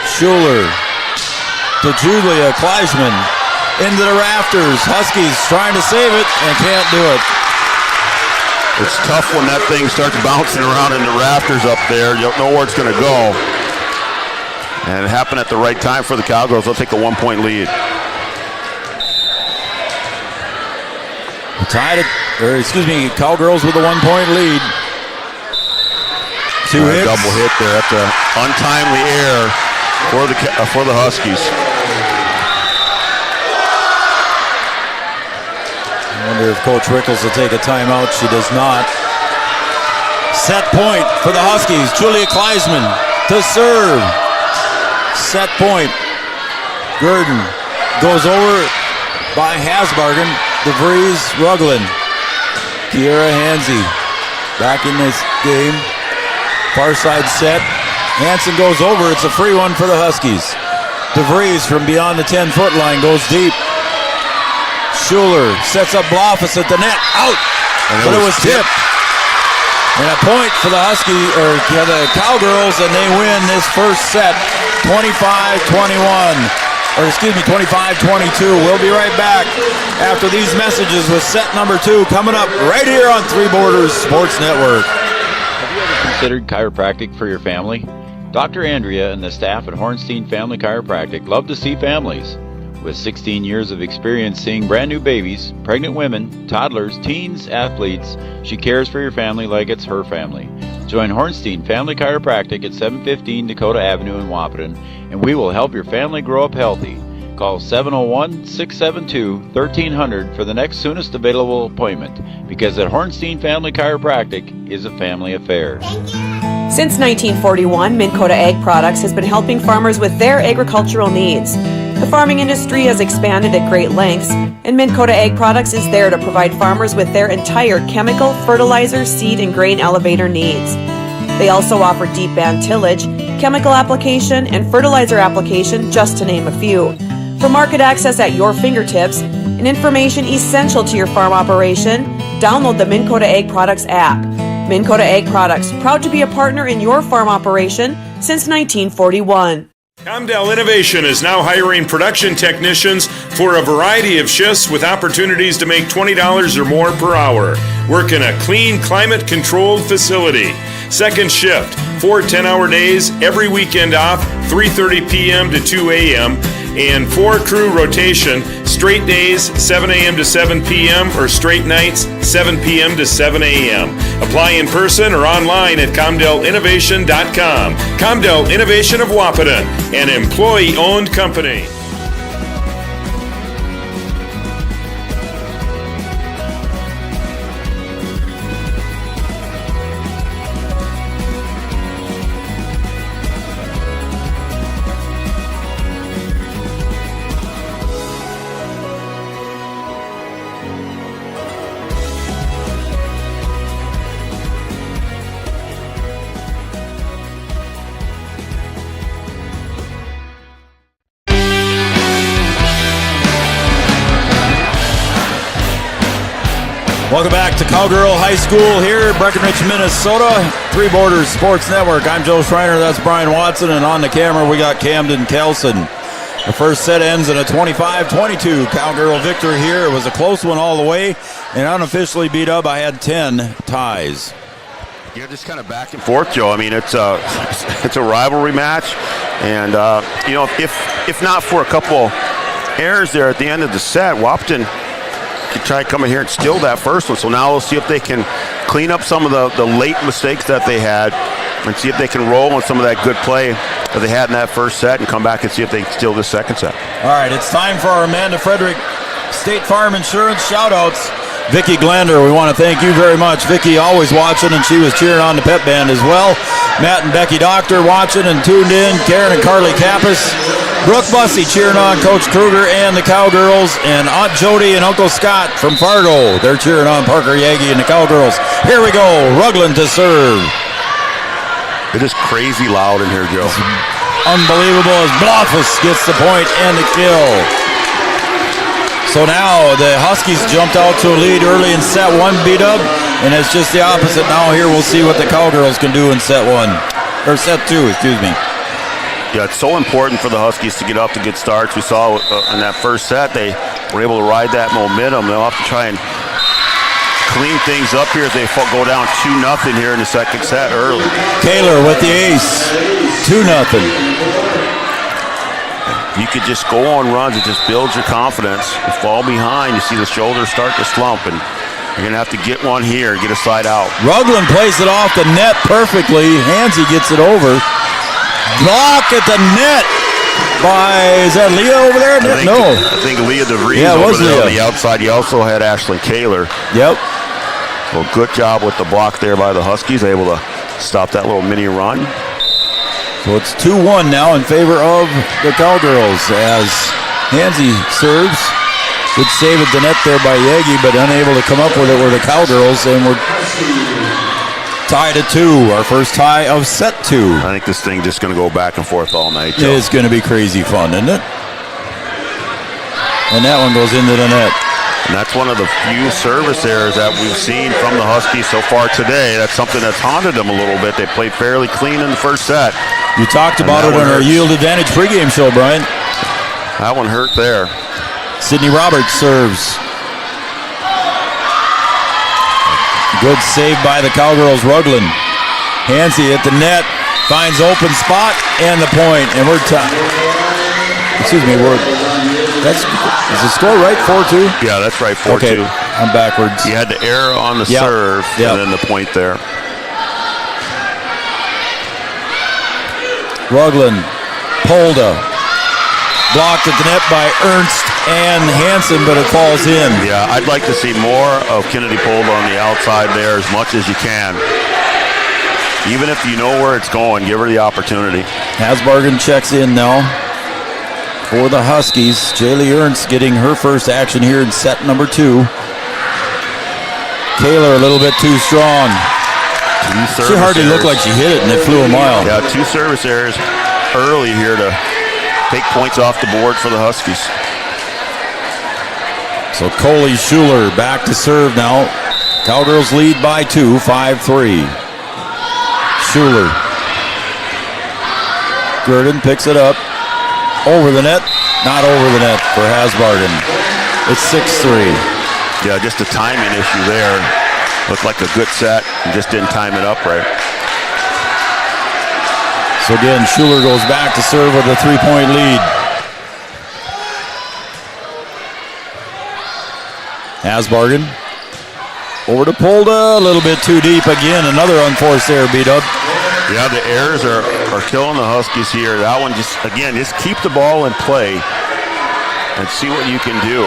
Schuler to Julia Kleisman. Into the rafters. Huskies trying to save it and can't do it. It's tough when that thing starts bouncing around in the rafters up there. You don't know where it's going to go. And it happened at the right time for the Cowgirls. They'll take a 1-point lead. Cowgirls with a 1-point lead. Two hits. Double hit there. That's an untimely error for the Huskies. I wonder if Coach Rickles will take a timeout. She does not. Set point for the Huskies. Julia Kleisman to serve. Set point. Gurdon goes over by Hasbargen. DeVries, Rugland. Kiera Hansey back in this game. Far side set. Hansen goes over. It's a free one for the Huskies. DeVries from beyond the 10-foot line goes deep. Schuler sets up Blofus at the net. Out! But it was tipped. And a point for the the Cowgirls, and they win this first set 25-21. 25-22. We'll be right back after these messages with set number 2 coming up right here on Three Borders Sports Network. Have you ever considered chiropractic for your family? Dr. Andrea and the staff at Hornstein Family Chiropractic love to see families. With 16 years of experience seeing brand new babies, pregnant women, toddlers, teens, athletes, she cares for your family like it's her family. Join Hornstein Family Chiropractic at 715 Dakota Avenue in Wahpeton, and we will help your family grow up healthy. Call 701-672-1300 for the next soonest available appointment, because at Hornstein Family Chiropractic is a family affair. Since 1941, Minn Kota Ag Products has been helping farmers with their agricultural needs. The farming industry has expanded at great lengths, and Minn Kota Ag Products is there to provide farmers with their entire chemical, fertilizer, seed, and grain elevator needs. They also offer deep band tillage, chemical application, and fertilizer application, just to name a few. For market access at your fingertips and information essential to your farm operation, download the Minn Kota Ag Products app. Minn Kota Ag Products, proud to be a partner in your farm operation since 1941. Comdell Innovation is now hiring production technicians for a variety of shifts with opportunities to make $20 or more per hour. Work in a clean, climate-controlled facility. Second shift, 4 10-hour days, every weekend off, 3:30 p.m. to 2 a.m., and 4 crew rotation, straight days, 7 a.m. to 7 p.m., or straight nights, 7 p.m. to 7 a.m. Apply in person or online at ComdellInnovation.com. Comdell Innovation of Wahpeton, an employee-owned company. Welcome back to Cowgirl High School here at Breckenridge, Minnesota. Three Borders Sports Network. I'm Joe Schreiner. That's Brian Watson. And on the camera, we got Camden Kelson. The first set ends in a 25-22 Cowgirl victory here. It was a close one all the way. And unofficially beat up, I had 10 ties. You're just kind of back and forth, Joe. I mean, it's a rivalry match. And, if not for a couple errors there at the end of the set, Wahpeton could try to come in here and steal that first one. So now we'll see if they can clean up some of the late mistakes that they had and see if they can roll on some of that good play that they had in that first set and come back and see if they can steal this second set. All right, it's time for our Amanda Frederick State Farm Insurance shout-outs. Vicki Glander, we want to thank you very much. Vicki always watching, and she was cheering on the pep band as well. Matt and Becky Doctor watching and tuned in. Karen and Carly Kappas. Brooke Bussey cheering on Coach Kruger and the Cowgirls. And Aunt Jody and Uncle Scott from Fargo. They're cheering on Parker Yagi and the Cowgirls. Here we go. Rugland to serve. It is crazy loud in here, Joe. Unbelievable as Bloffus gets the point and the kill. So now the Huskies jumped out to a lead early in set one, beat up, and it's just the opposite. Now here we'll see what the Cowgirls can do in set one, or set two, excuse me. Yeah, it's so important for the Huskies to get up to good starts. We saw in that first set they were able to ride that momentum. They'll have to try and clean things up here as they go down 2-0 here in the second set early. Kaler with the ace, 2-0. You could just go on runs. It just builds your confidence. You fall behind, you see the shoulders start to slump, and you're going to have to get one here, get a side out. Rugland plays it off the net perfectly. Hansey gets it over. Block at the net by, is that Leah over there? I think Leah DeVries over there on the outside. You also had Ashley Kaler. Yep. Well, good job with the block there by the Huskies, able to stop that little mini run. So it's 2-1 now in favor of the Cowgirls as Hansey serves. Good save at the net there by Yagi, but unable to come up with it were the Cowgirls, and we're tied at 2, our first tie of set 2. I think this thing just going to go back and forth all night, Joe. It's going to be crazy fun, isn't it? And that one goes into the net. And that's one of the few service errors that we've seen from the Huskies so far today. That's something that's haunted them a little bit. They played fairly clean in the first set. You talked about it on our Yield Advantage pregame show, Brian. That one hurt there. Sydney Roberts serves. Good save by the Cowgirls, Rugland. Hansey at the net, finds open spot, and the point. And we're tied. Excuse me, is the score right, 4-2? Yeah, that's right, 4-2. Okay, I'm backwards. You had the error on the serve, and then the point there. Rugland, Polda, blocked at the net by Ernst and Hansen, but it falls in. Yeah, I'd like to see more of Kennedy Polda on the outside there as much as you can. Even if you know where it's going, give her the opportunity. Hasbargen checks in now for the Huskies. Jaylee Ernst getting her first action here in set number 2. Kaler a little bit too strong. She hardly looked like she hit it, and it flew a mile. Yeah, 2 service errors early here to take points off the board for the Huskies. So Coley Schuler back to serve now. Cowgirls lead by 2, 5-3. Schuler. Gurdon picks it up. Over the net. Not over the net for Hasbargen. It's 6-3. Yeah, just a timing issue there. Looked like a good set and just didn't time it up right. So again, Schuler goes back to serve with a 3-point lead. Hasbargen over to Polda, a little bit too deep again. Another unforced error beat up. Yeah, the errors are killing the Huskies here. That one just keep the ball in play and see what you can do.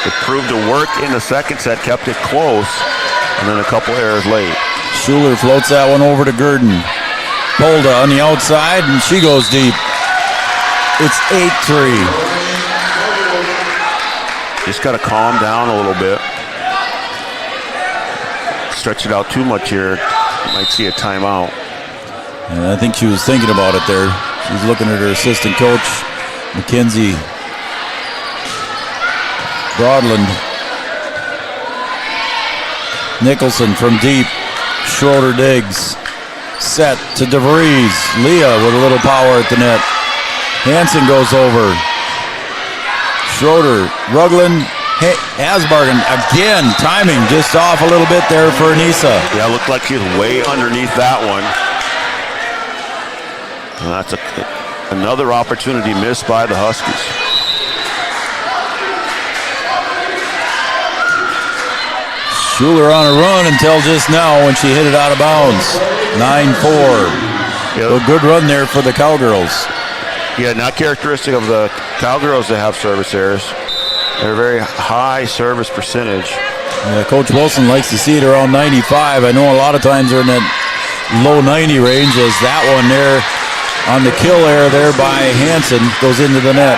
It proved to work in the second set, kept it close, and then a couple errors late. Schuler floats that one over to Gurdon. Polda on the outside, and she goes deep. It's 8-3. Just got to calm down a little bit. Stretch it out too much here. Might see a timeout. And I think she was thinking about it there. She's looking at her assistant coach, Mackenzie Broadland. Nicholson from deep. Schroeder digs. Set to DeVries. Leah with a little power at the net. Hansen goes over. Schroeder. Rugland. Hasbargen again. Timing just off a little bit there for Anissa. Yeah, looked like she was way underneath that one. That's another opportunity missed by the Huskies. Schuler on a run until just now when she hit it out of bounds. 9-4. A good run there for the Cowgirls. Yeah, not characteristic of the Cowgirls to have service errors. They're a very high service percentage. Yeah, Coach Wilson likes to see it around 95. I know a lot of times they're in that low 90 range, as that one there on the kill error there by Hansen goes into the net.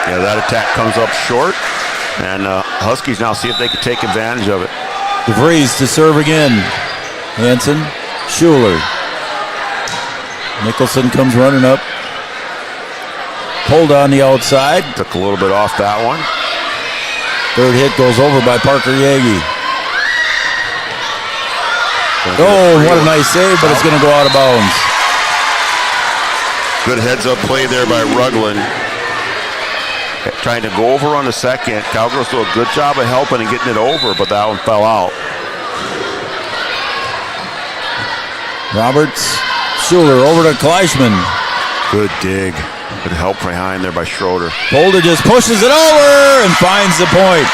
Yeah, that attack comes up short, and Huskies now see if they can take advantage of it. DeVries to serve again. Hansen, Schuler. Nicholson comes running up. Pulled on the outside. Took a little bit off that one. Third hit goes over by Parker Yagi. Oh, what a nice save, but it's going to go out of bounds. Good heads-up play there by Rugland. Trying to go over on the second. Cowgirls do a good job of helping and getting it over, but that one fell out. Roberts, Schuler over to Kleischman. Good dig. Good help behind there by Schroeder. Polda just pushes it over and finds the point.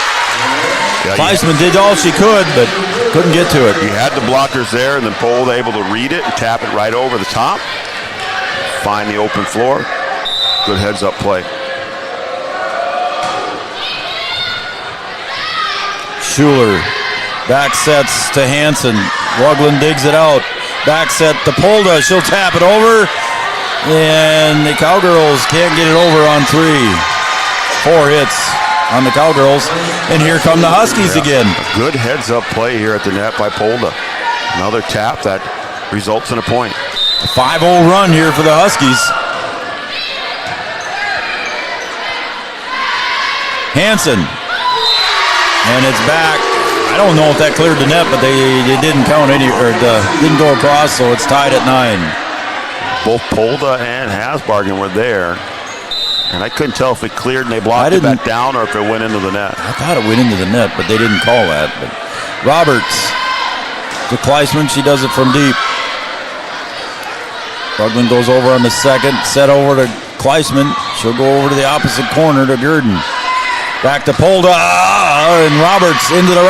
Yeah, Kleischman did all she could, but couldn't get to it. You had the blockers there, and then Polda able to read it and tap it right over the top. Find the open floor. Good heads-up play. Schuler back sets to Hansen. Rugland digs it out. Back set to Polda. She'll tap it over. And the Cowgirls can't get it over on 3. 4 hits on the Cowgirls. And here come the Huskies again. A good heads-up play here at the net by Polda. Another tap that results in a point. A 5-0 run here for the Huskies. Hansen. And it's back. I don't know if that cleared the net, but they didn't count any, or didn't go across, so it's tied at 9. Both Polda and Hasbargen were there, and I couldn't tell if it cleared and they blocked it back down or if it went into the net. I thought it went into the net, but they didn't call that. But Roberts to Kleischman. She does it from deep. Rugland goes over on the second, set over to Kleischman. She'll go over to the opposite corner to Gurdon. Back to Polda, and Roberts into the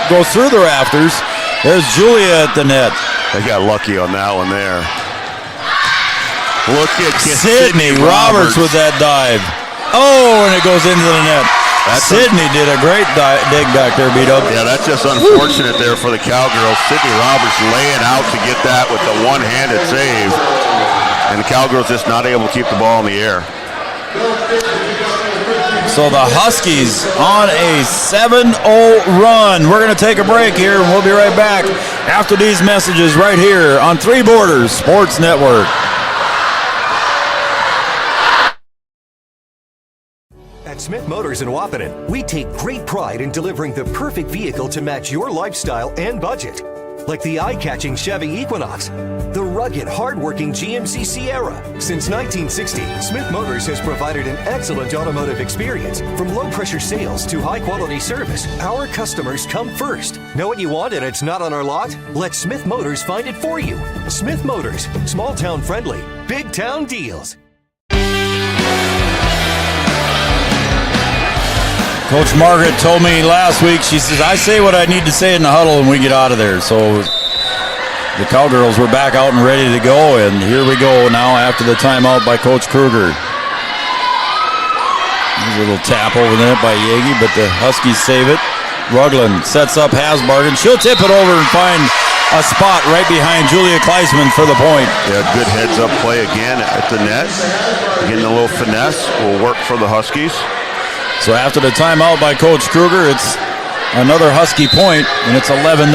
goes through the rafters. There's Julia at the net. They got lucky on that one there. Look at Sydney Roberts with that dive. Oh, and it goes into the net. Sydney did a great dig back there, beat up. Yeah, that's just unfortunate there for the Cowgirls. Sydney Roberts laying out to get that with the one-handed save. And the Cowgirls just not able to keep the ball in the air. So the Huskies on a 7-0 run. We're going to take a break here, and we'll be right back after these messages right here on Three Borders Sports Network. At Smith Motors in Wahpeton, we take great pride in delivering the perfect vehicle to match your lifestyle and budget. Like the eye-catching Chevy Equinox, the rugged, hard-working GMC Sierra. Since 1960, Smith Motors has provided an excellent automotive experience. From low-pressure sales to high-quality service, our customers come first. Know what you want and it's not on our lot? Let Smith Motors find it for you. Smith Motors, small-town friendly, big-town deals. Coach Margaret told me last week, she says, I say what I need to say in the huddle and we get out of there. So the Cowgirls were back out and ready to go, and here we go now after the timeout by Coach Kruger. There's a little tap over the net by Yagi, but the Huskies save it. Rugland sets up Hasbargen. She'll tip it over and find a spot right behind Julia Kleischman for the point. Yeah, good heads-up play again at the net. Getting a little finesse will work for the Huskies. So after the timeout by Coach Kruger, it's another Husky point, and it's 11-9.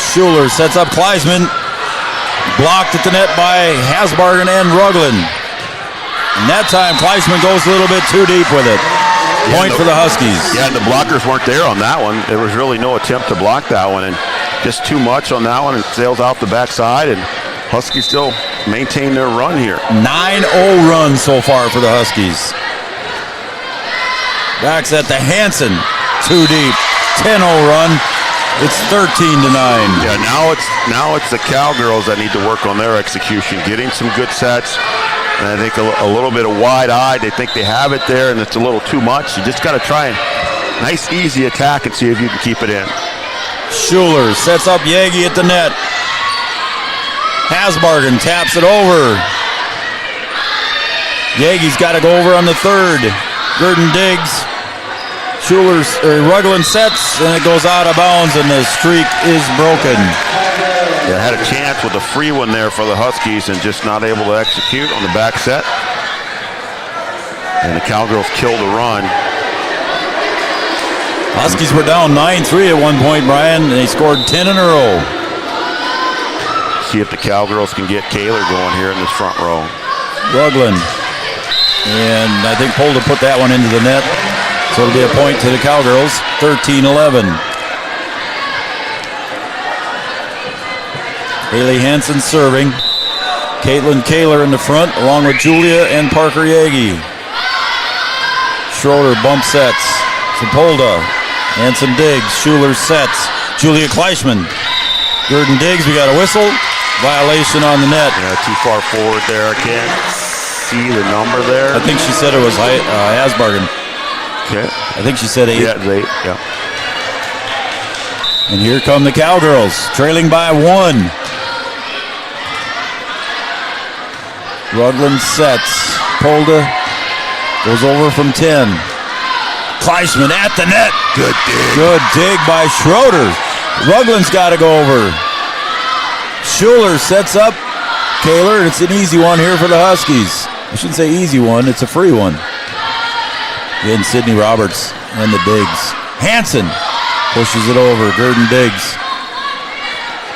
Schuler sets up Kleischman. Blocked at the net by Hasbargen and Rugland. And that time, Kleischman goes a little bit too deep with it. Point for the Huskies. Yeah, the blockers weren't there on that one. There was really no attempt to block that one, and just too much on that one, and sails out the backside, and Huskies still maintain their run here. 9-0 run so far for the Huskies. Backs at the Hansen. Too deep. 10-0 run. It's 13-9. Yeah, now it's the Cowgirls that need to work on their execution, getting some good sets. And I think a little bit of wide-eyed. They think they have it there, and it's a little too much. You just got to try a nice, easy attack and see if you can keep it in. Schuler sets up Yagi at the net. Hasbargen taps it over. Yagi's got to go over on the third. Gurdon digs. Rugland sets, and it goes out of bounds, and the streak is broken. Yeah, had a chance with a free one there for the Huskies and just not able to execute on the back set. And the Cowgirls killed the run. Huskies were down 9-3 at one point, Brian, and they scored 10 in a row. See if the Cowgirls can get Kaler going here in this front row. Rugland. And I think Polda put that one into the net. So it'll be a point to the Cowgirls, 13-11. Haley Hansen serving. Caitlin Kaler in the front, along with Julia and Parker Yagi. Schroeder bump sets. Sapolda. Hansen digs. Schuler sets. Julia Kleischman. Gurdon digs. We got a whistle. Violation on the net. Yeah, too far forward there. I can't see the number there. I think she said it was Hasbargen. Okay. I think she said 8. Yeah, 8. Yeah. And here come the Cowgirls, trailing by 1. Rugland sets. Polda goes over from 10. Kleischman at the net. Good dig. Good dig by Schroeder. Rugland's got to go over. Schuler sets up Kaler, and it's an easy one here for the Huskies. I shouldn't say easy one, it's a free one. Again, Sydney Roberts and the digs. Hansen pushes it over. Gurdon digs.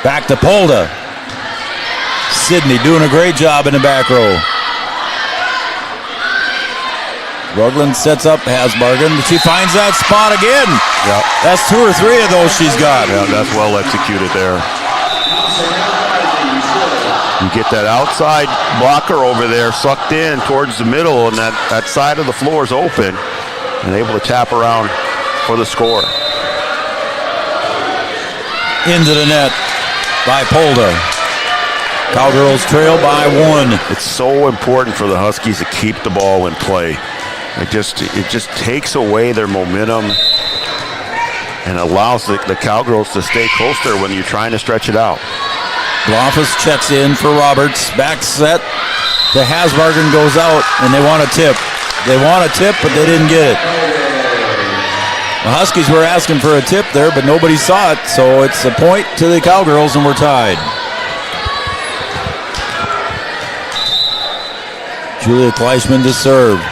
Back to Polda. Sydney doing a great job in the back row. Rugland sets up Hasbargen. She finds that spot again. Yep. That's 2 or 3 of those she's got. Yeah, that's well executed there. You get that outside blocker over there sucked in towards the middle, and that side of the floor is open and able to tap around for the score. Into the net by Polda. Cowgirls trail by 1. It's so important for the Huskies to keep the ball in play. It just takes away their momentum and allows the Cowgirls to stay closer when you're trying to stretch it out. Blofus checks in for Roberts. Back set to Hasbargen goes out, and they want a tip. They want a tip, but they didn't get it. The Huskies were asking for a tip there, but nobody saw it, so it's a point to the Cowgirls, and we're tied. Julia Kleischman to serve.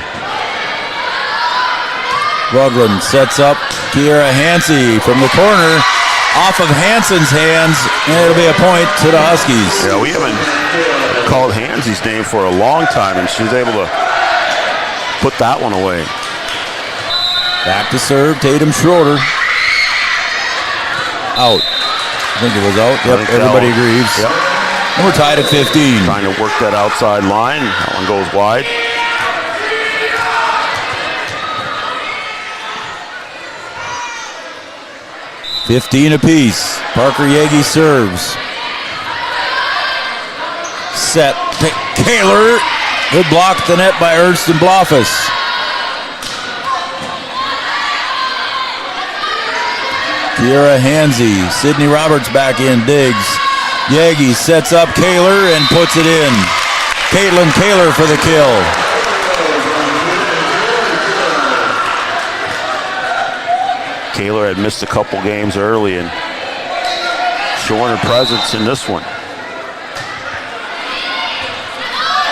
Rugland sets up Kiera Hansey from the corner. Off of Hansen's hands, and it'll be a point to the Huskies. Yeah, we haven't called Hansey's name for a long time, and she's able to put that one away. Back to serve, Tatum Schroeder. Out. I think it was out. Yep, everybody agrees. Yep. And we're tied at 15. Trying to work that outside line. That one goes wide. $15 apiece. Parker Yagi serves. Set to Kaler. Good block the net by Ernst and Blofus. Kiera Hansey. Sydney Roberts back in, digs. Yagi sets up Kaler and puts it in. Caitlin Kaler for the kill. Kaler had missed a couple games early and showing her presence in this one.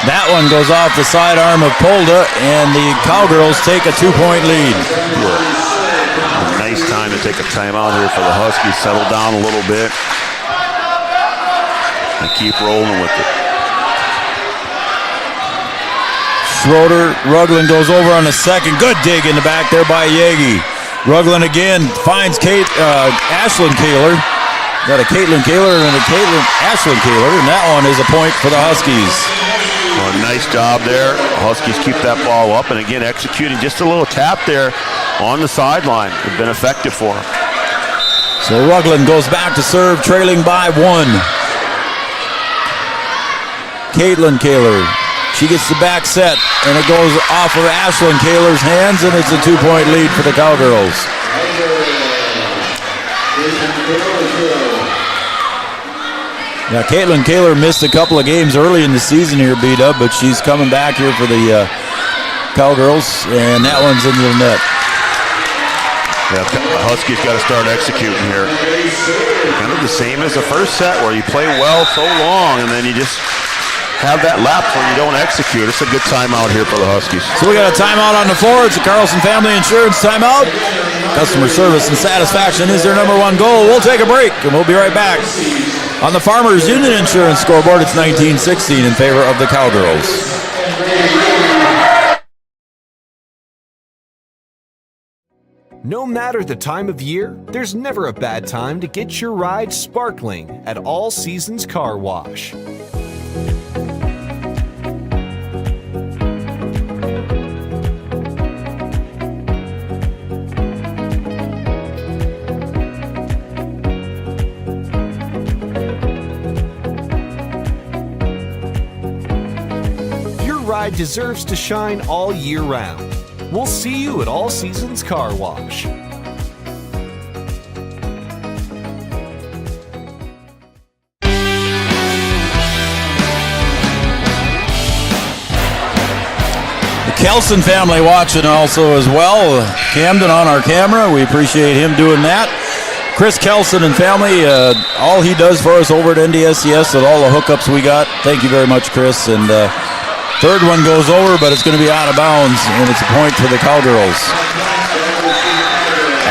That one goes off the sidearm of Polda, and the Cowgirls take a 2-point lead. A nice time to take a timeout here for the Huskies. Settle down a little bit and keep rolling with it. Schroeder. Rugland goes over on the second. Good dig in the back there by Yagi. Rugland again finds Ashlyn Kaler. Got a Caitlin Kaler and a Ashlyn Kaler, and that one is a point for the Huskies. Well, nice job there. Huskies keep that ball up, and again, executing just a little tap there on the sideline. It's been effective for them. So Rugland goes back to serve, trailing by 1. Caitlin Kaler. She gets the back set, and it goes off of Ashlyn Kaler's hands, and it's a 2-point lead for the Cowgirls. Yeah, Caitlin Kaler missed a couple of games early in the season here, B-Dub, but she's coming back here for the Cowgirls, and that one's into the net. Yeah, the Huskies got to start executing here. Kind of the same as the first set, where you play well so long, and then you just have that lapse when you don't execute. It's a good timeout here for the Huskies. So we got a timeout on the floor. It's a Carlson Family Insurance timeout. Customer service and satisfaction is their number one goal. We'll take a break, and we'll be right back. On the Farmers Union Insurance scoreboard, it's 19-16 in favor of the Cowgirls. No matter the time of year, there's never a bad time to get your ride sparkling at All Seasons Car Wash. Your ride deserves to shine all year round. We'll see you at All Seasons Car Wash. The Kelson family watching also as well. Camden on our camera. We appreciate him doing that. Chris Kelson and family, all he does for us over at NDSCS with all the hookups we got. Thank you very much, Chris. And third one goes over, but it's going to be out of bounds, and it's a point for the Cowgirls.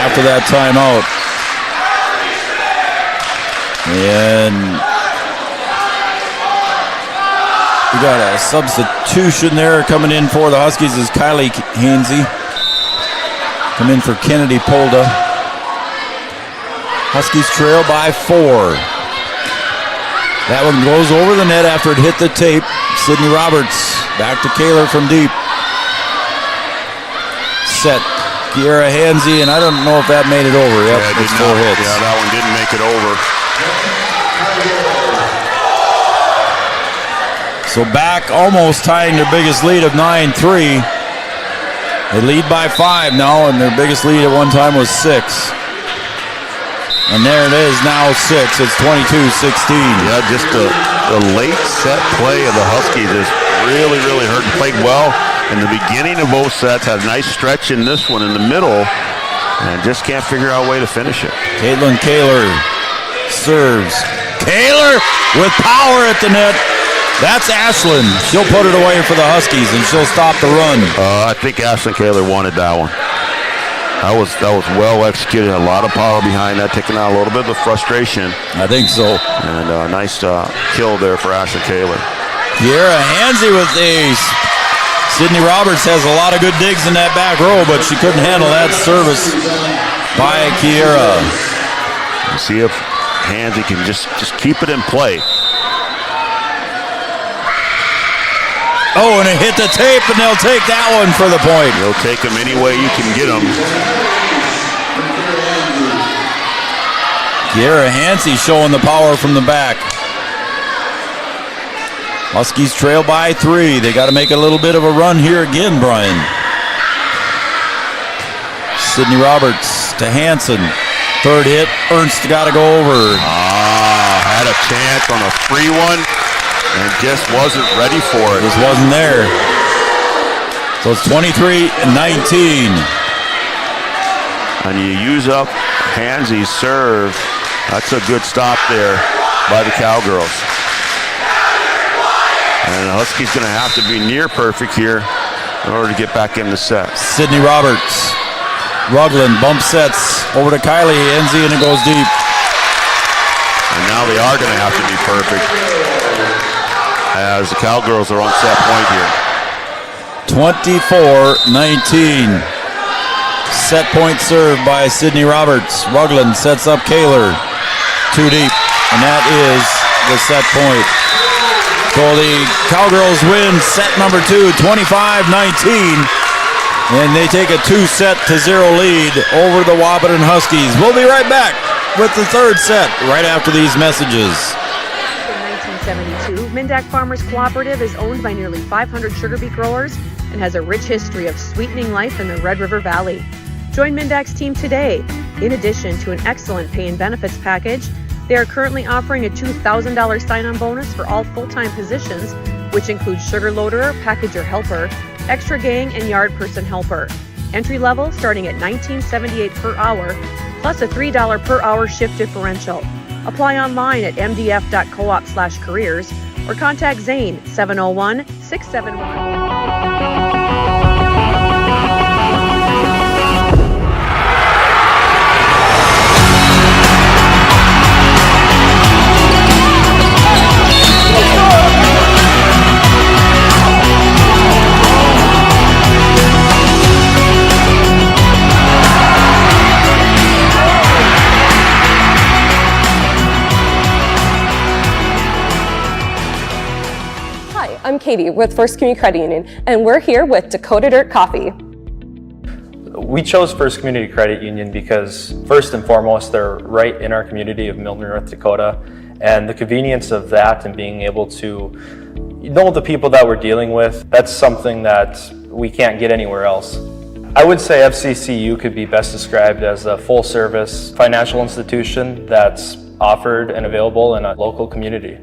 After that timeout. And we got a substitution there coming in for the Huskies is Kylie Hainsey. Come in for Kennedy Polda. Huskies trail by 4. That one goes over the net after it hit the tape. Sydney Roberts back to Kaler from deep. Set. Kiera Hansey, and I don't know if that made it over. Yep, yeah, it's 4 hits. Yeah, that one didn't make it over. So back almost tying their biggest lead of 9-3. They lead by 5 now, and their biggest lead at one time was 6. And there it is now 6. It's 22-16. Yeah, just the late set play of the Huskies is really, really hurt. Played well in the beginning of both sets. Had a nice stretch in this one in the middle, and just can't figure out a way to finish it. Caitlin Kaler serves. Kaler with power at the net. That's Ashlyn. She'll put it away for the Huskies, and she'll stop the run. I think Ashlyn Kaler wanted that one. That was well executed. A lot of power behind that, taking out a little bit of the frustration. I think so. And a nice kill there for Ashlyn Kaler. Kiera Hansey with ace. Sydney Roberts has a lot of good digs in that back row, but she couldn't handle that service by Kiera. We'll see if Hansey can just keep it in play. Oh, and it hit the tape, and they'll take that one for the point. They'll take them any way you can get them. Kiera Hansey showing the power from the back. Huskies trail by 3. They got to make a little bit of a run here again, Brian. Sydney Roberts to Hansen. Third hit. Ernst got to go over. Had a chance on a free one and just wasn't ready for it. Just wasn't there. So it's 23-19. And you use up Hansey's serve. That's a good stop there by the Cowgirls. And the Huskies going to have to be near perfect here in order to get back in the set. Sydney Roberts. Rugland bump sets over to Kylie Hansey, and it goes deep. And now they are going to have to be perfect, as the Cowgirls are on set point here. 24-19. Set point served by Sydney Roberts. Rugland sets up Kaler. Too deep, and that is the set point. So the Cowgirls win set number 2, 25-19, and they take a 2-0 lead over the Wahpeton Huskies. We'll be right back with the third set right after these messages. In 1972, Mindak Farmers Cooperative is owned by nearly 500 sugar beet growers and has a rich history of sweetening life in the Red River Valley. Join Mindak's team today. In addition to an excellent pay and benefits package, they are currently offering a $2,000 sign-on bonus for all full-time positions, which includes sugar loader, packager helper, extra gang, and yard person helper. Entry level starting at $19.78 per hour, plus a $3 per hour shift differential. Apply online at mdf.coop/careers or contact Zane 701-671. I'm Katie with First Community Credit Union, and we're here with Dakota Dirt Coffee. We chose First Community Credit Union because, first and foremost, they're right in our community of Milton, North Dakota, and the convenience of that and being able to know the people that we're dealing with, that's something that we can't get anywhere else. I would say FCCU could be best described as a full-service financial institution that's offered and available in a local community.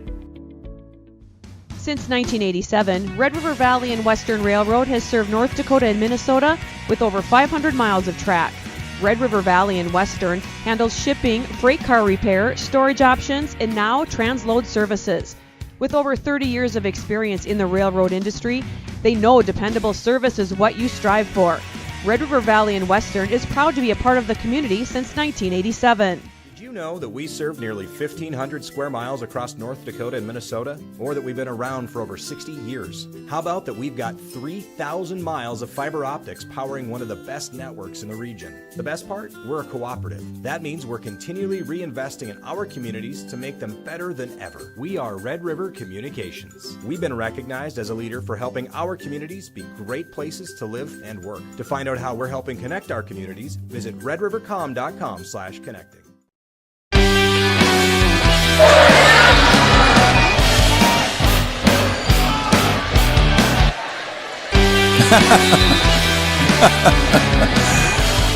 Since 1987, Red River Valley and Western Railroad has served North Dakota and Minnesota with over 500 miles of track. Red River Valley and Western handles shipping, freight car repair, storage options, and now transload services. With over 30 years of experience in the railroad industry, they know dependable service is what you strive for. Red River Valley and Western is proud to be a part of the community since 1987. Did you know that we serve nearly 1,500 square miles across North Dakota and Minnesota? Or that we've been around for over 60 years? How about that we've got 3,000 miles of fiber optics powering one of the best networks in the region? The best part? We're a cooperative. That means we're continually reinvesting in our communities to make them better than ever. We are Red River Communications. We've been recognized as a leader for helping our communities be great places to live and work. To find out how we're helping connect our communities, visit redrivercom.com/connecting.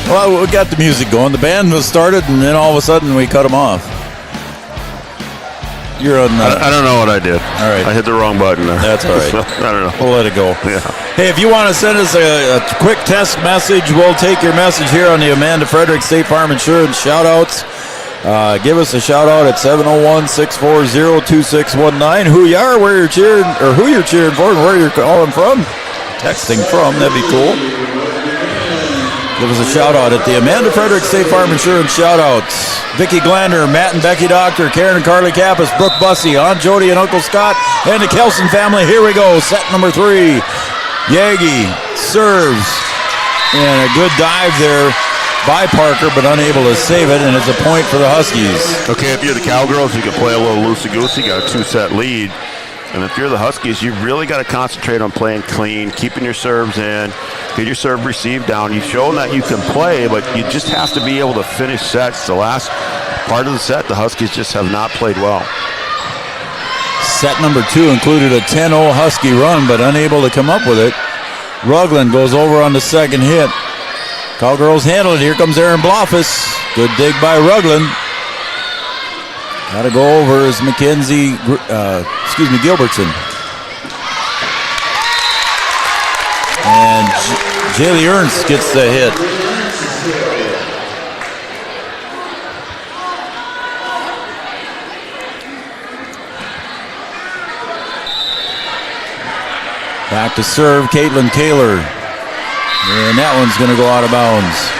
Well, we got the music going. The band was started, and then all of a sudden we cut them off. You're on. I don't know what I did. All right, I hit the wrong button. That's all right. I don't know. We'll let it go. Yeah. Hey, if you want to send us a quick test message, we'll take your message here on the Amanda Frederick State Farm Insurance shout-outs. Give us a shout-out at 701-640-2619. Who you are, where you're cheering, or who you're cheering for, and where you're calling from. Texting from, that'd be cool. Give us a shout-out at the Amanda Frederick State Farm Insurance shout-outs. Vicki Glander, Matt and Becky Doctor, Karen and Carly Kappas, Brooke Bussey, Aunt Jody and Uncle Scott, and the Kelson family. Here we go, set number 3. Yagi serves, and a good dive there by Parker, but unable to save it, and it's a point for the Huskies. Okay, if you're the Cowgirls, you can play a little loosey-goosey, got a 2-set lead. And if you're the Huskies, you've really got to concentrate on playing clean, keeping your serves in, get your serve received down. You've shown that you can play, but you just have to be able to finish sets. The last part of the set, the Huskies just have not played well. Set number 2 included a 10-0 Husky run, but unable to come up with it. Rugland goes over on the second hit. Cowgirls handle it. Here comes Aaron Bloffus. Good dig by Rugland. Got to go over is Gilbertson. And Jaylee Ernst gets the hit. Back to serve, Caitlin Kaler. And that one's going to go out of bounds.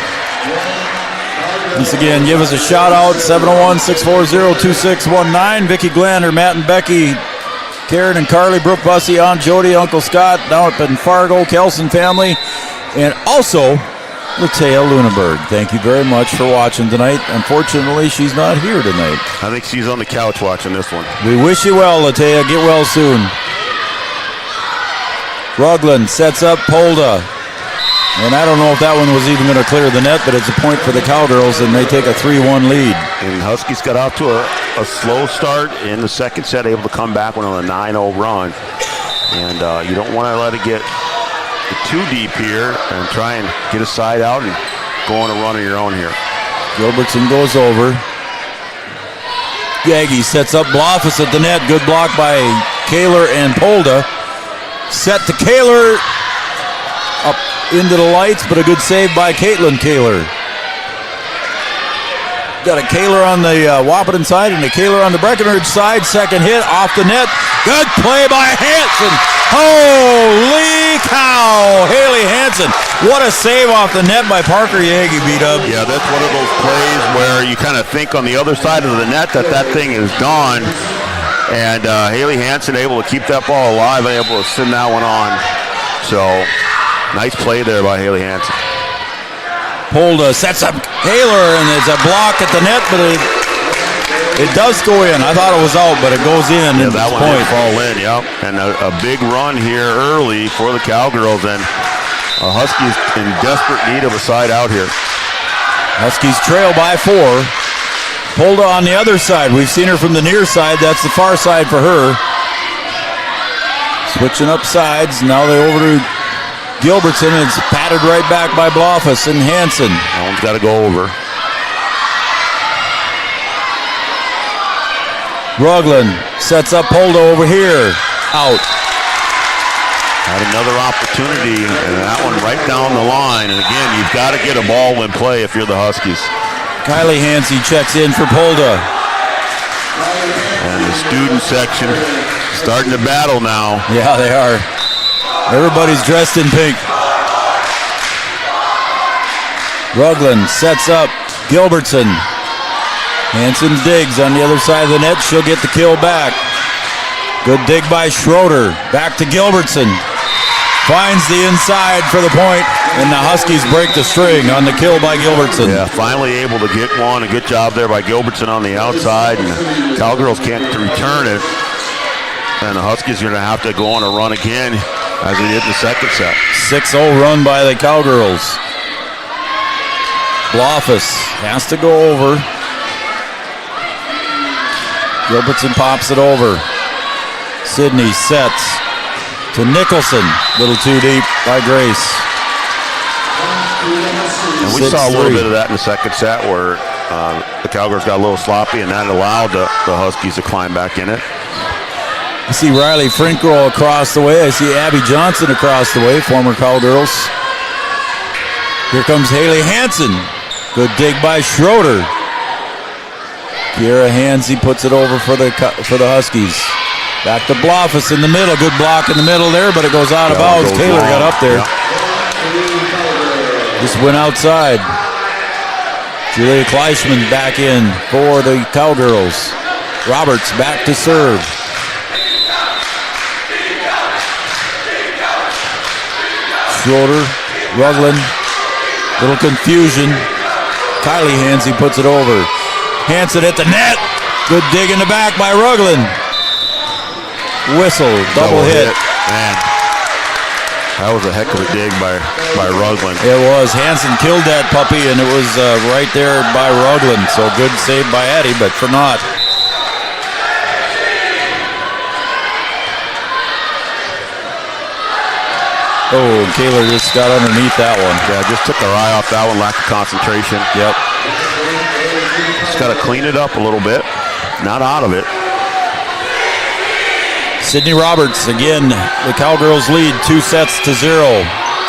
Once again, give us a shout out, 701-640-2619. Vicki Glander, Matt and Becky Karen and Carly, Brooke Bussey, Aunt Jody, Uncle Scott, down up in Fargo, Kelson family, and also Latea Lunenberg. Thank you very much for watching tonight. Unfortunately, she's not here tonight. I think she's on the couch watching this one. We wish you well, Latea. Get well soon. Rugland sets up Polda. And I don't know if that one was even going to clear the net, but it's a point for the Cowgirls, and they take a 3-1 lead. And Huskies got off to a slow start in the second set, able to come back on a 9-0 run. And you don't want to let it get too deep here and try and get a side out and go on a run of your own here. Gilbertson goes over. Yagi sets up Blofus at the net. Good block by Kaler and Polda. Set to Kaler. Up into the lights, but a good save by Caitlin Kaler. Got a Kaler on the Wahpeton side and a Kaler on the Breckenridge side. Second hit off the net. Good play by Hansen. Holy cow! Haley Hansen. What a save off the net by Parker Yagi, B-Dub. Yeah, that's one of those plays where you kind of think on the other side of the net that thing is gone. And Haley Hansen able to keep that ball alive and able to send that one on. So, nice play there by Haley Hansen. Polda sets up Kaler, and it's a block at the net, but it does go in. I thought it was out, but it goes in. Yeah, that one did fall in, yep. And a big run here early for the Cowgirls, and Huskies in desperate need of a side out here. Huskies trail by 4. Polda on the other side. We've seen her from the near side. That's the far side for her. Switching up sides. Now they over to Gilbertson, and it's patted right back by Blofus and Hansen. That one's got to go over. Rugland sets up Polda over here. Out. Had another opportunity, and that one right down the line. And again, you've got to get a ball in play if you're the Huskies. Kylie Hansen checks in for Polda. And the student section starting to battle now. Yeah, they are. Everybody's dressed in pink. Rugland sets up Gilbertson. Hansen digs on the other side of the net. She'll get the kill back. Good dig by Schroeder. Back to Gilbertson. Finds the inside for the point, and the Huskies break the string on the kill by Gilbertson. Yeah, finally able to get one. A good job there by Gilbertson on the outside, and the Cowgirls can't return it. And the Huskies are going to have to go on a run again as they did in the second set. 6-0 run by the Cowgirls. Blofus has to go over. Gilbertson pops it over. Sidney sets to Nicholson. Little too deep by Grace. And we saw a little bit of that in the second set where the Cowgirls got a little sloppy, and that allowed the Huskies to climb back in it. I see Riley Frinkroll across the way. I see Abby Johnson across the way, former Cowgirls. Here comes Haley Hansen. Good dig by Schroeder. Kiera Hansey puts it over for the Huskies. Back to Blofus in the middle. Good block in the middle there, but it goes out of bounds. Kaler got up there. Yeah. Just went outside. Julia Kleischman back in for the Cowgirls. Roberts back to serve. Schroeder, Rugland, little confusion. Kylie Hansey puts it over. Hansen at the net. Good dig in the back by Rugland. Whistle, double hit. Man, that was a heck of a dig by Rugland. It was. Hansen killed that puppy, and it was right there by Rugland. So good save by Eddie, but for naught. Oh, Kaler just got underneath that one. Yeah, just took their eye off that one, lack of concentration. Yep. Just got to clean it up a little bit. Not out of it. Sydney Roberts, again, the Cowgirls lead 2-0.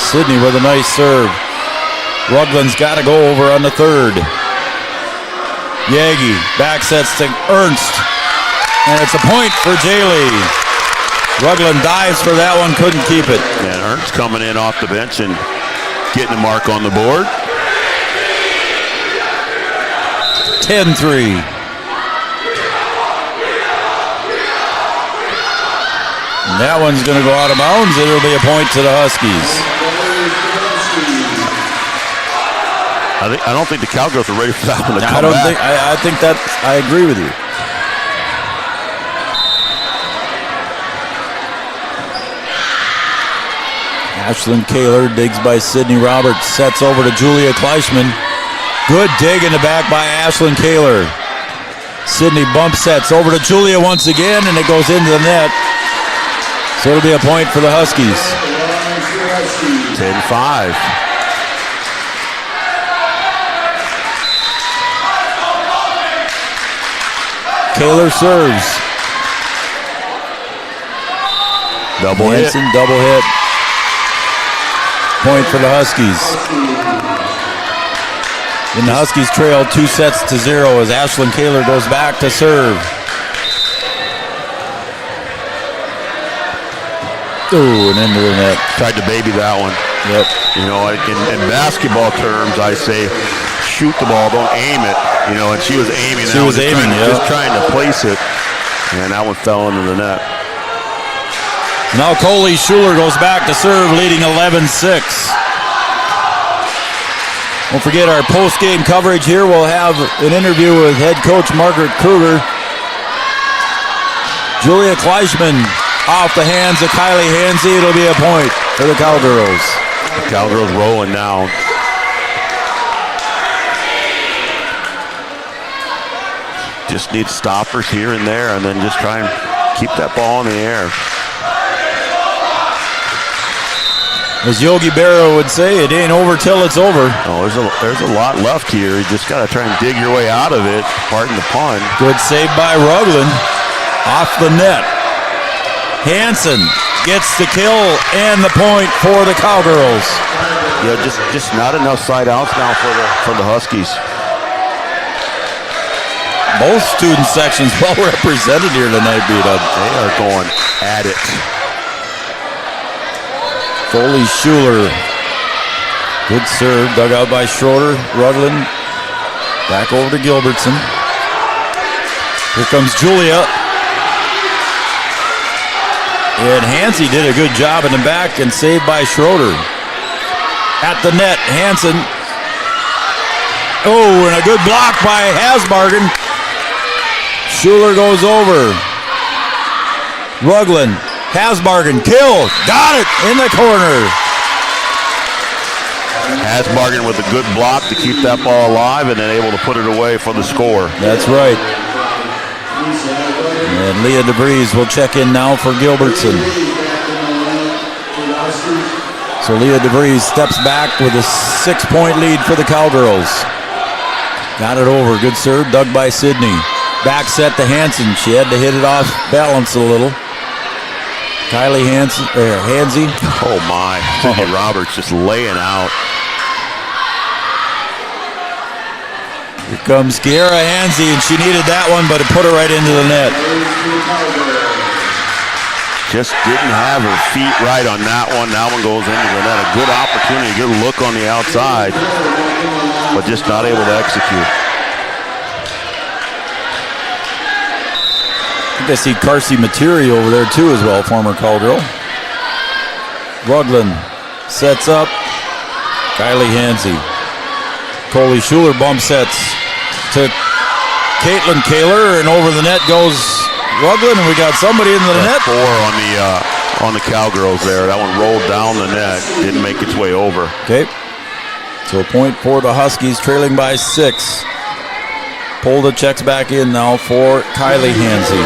Sydney with a nice serve. Rugland's got to go over on the third. Yagi back sets to Ernst. And it's a point for Jaley. Rugland dives for that one, couldn't keep it. And Ernst coming in off the bench and getting a mark on the board. 10-3. And that one's going to go out of bounds. It'll be a point to the Huskies. I don't think the Cowgirls are ready for that one to come back. I think that I agree with you. Ashlyn Kaler digs by Sydney Roberts. Sets over to Julia Kleischman. Good dig in the back by Ashlyn Kaler. Sydney bump sets over to Julia once again, and it goes into the net. So it'll be a point for the Huskies. 10-5. Kaler serves. Double hit. Double hit. Point for the Huskies. And the Huskies trail 2-0 as Ashlyn Kaler goes back to serve. Ooh, and into the net. Tried to baby that one. Yep. You know, in basketball terms, I say shoot the ball, don't aim it. You know, and she was aiming. Just trying to place it, and that one fell into the net. Now Coley Schuler goes back to serve, leading 11-6. Don't forget our post-game coverage here. We'll have an interview with head coach Margaret Kruger. Julia Kleischman off the hands of Kylie Hansey. It'll be a point for the Cowgirls. The Cowgirls rolling down. Just need stoppers here and there, and then just try and keep that ball in the air. As Yogi Berra would say, it ain't over till it's over. Oh, there's a lot left here. You just got to try and dig your way out of it. Pardon the pun. Good save by Rugland. Off the net. Hansen gets the kill and the point for the Cowgirls. Yeah, just not enough side outs now for the Huskies. Both student sections well represented here tonight, B-Dub. They are going at it. Foley Schuler. Good serve, dug out by Schroeder. Rugland back over to Gilbertson. Here comes Julia. And Hansey did a good job in the back and saved by Schroeder. At the net, Hansen. Oh, and a good block by Hasbargen. Schuler goes over. Rugland. Hasbargen, kill, got it in the corner. Hasbargen with a good block to keep that ball alive and then able to put it away for the score. That's right. And Leah DeVries will check in now for Gilbertson. So Leah DeVries steps back with a 6-point lead for the Cowgirls. Got it over, good serve, dug by Sydney. Back set to Hansen, she had to hit it off balance a little. Kylie Hansey. Oh my, Sydney Roberts just laying out. Here comes Kiera Hansey, and she needed that one, but it put her right into the net. Just didn't have her feet right on that one. That one goes into the net. A good opportunity, good look on the outside, but just not able to execute. I think I see Carsey Materi over there too as well, former Cowgirl. Rugland sets up. Kylie Hansey. Coley Schuler bump sets to Caitlin Kaler, and over the net goes Rugland, and we got somebody in the net. 4 on the Cowgirls there. That one rolled down the net, didn't make its way over. Okay. So a point for the Huskies, trailing by 6. Polda checks back in now for Kylie Hansey.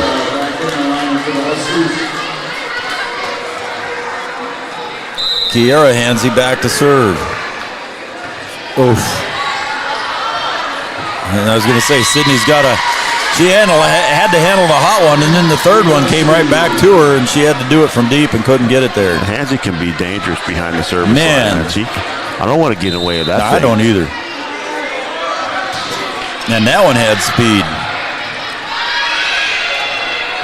Kiera Hansey back to serve. Oof. And I was going to say, Sydney's got she had to handle the hot one, and then the third one came right back to her, and she had to do it from deep and couldn't get it there. Hansey can be dangerous behind the service Man. line. I don't want to get away with that. I don't either. And that one had speed.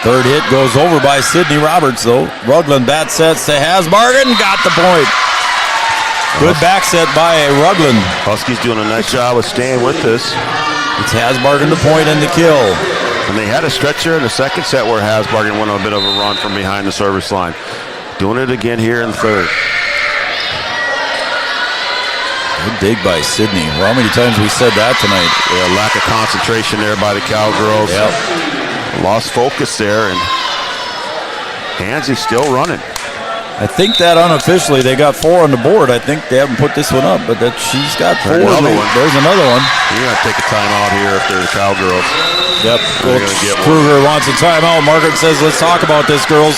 Third hit goes over by Sydney Roberts, though. Rugland bat sets to Hasbargen, got the point. Good back set by Rugland. Huskies doing a nice job of staying with this. It's Hasbargen the point and the kill. And they had a stretch there in the second set where Hasbargen went on a bit of a run from behind the service line. Doing it again here in the third. Good dig by Sydney. Well, how many times we said that tonight? Yeah, lack of concentration there by the Cowgirls. Yep. Lost focus there, and Hansy still running. I think that unofficially they got 4 on the board. I think they haven't put this one up, but that she's got 4. Another one. There's another one. You're going to take a timeout here if they're the Cowgirls. Yep. They're going to get one. Kruger wants a timeout. Margaret says, let's talk about this, girls.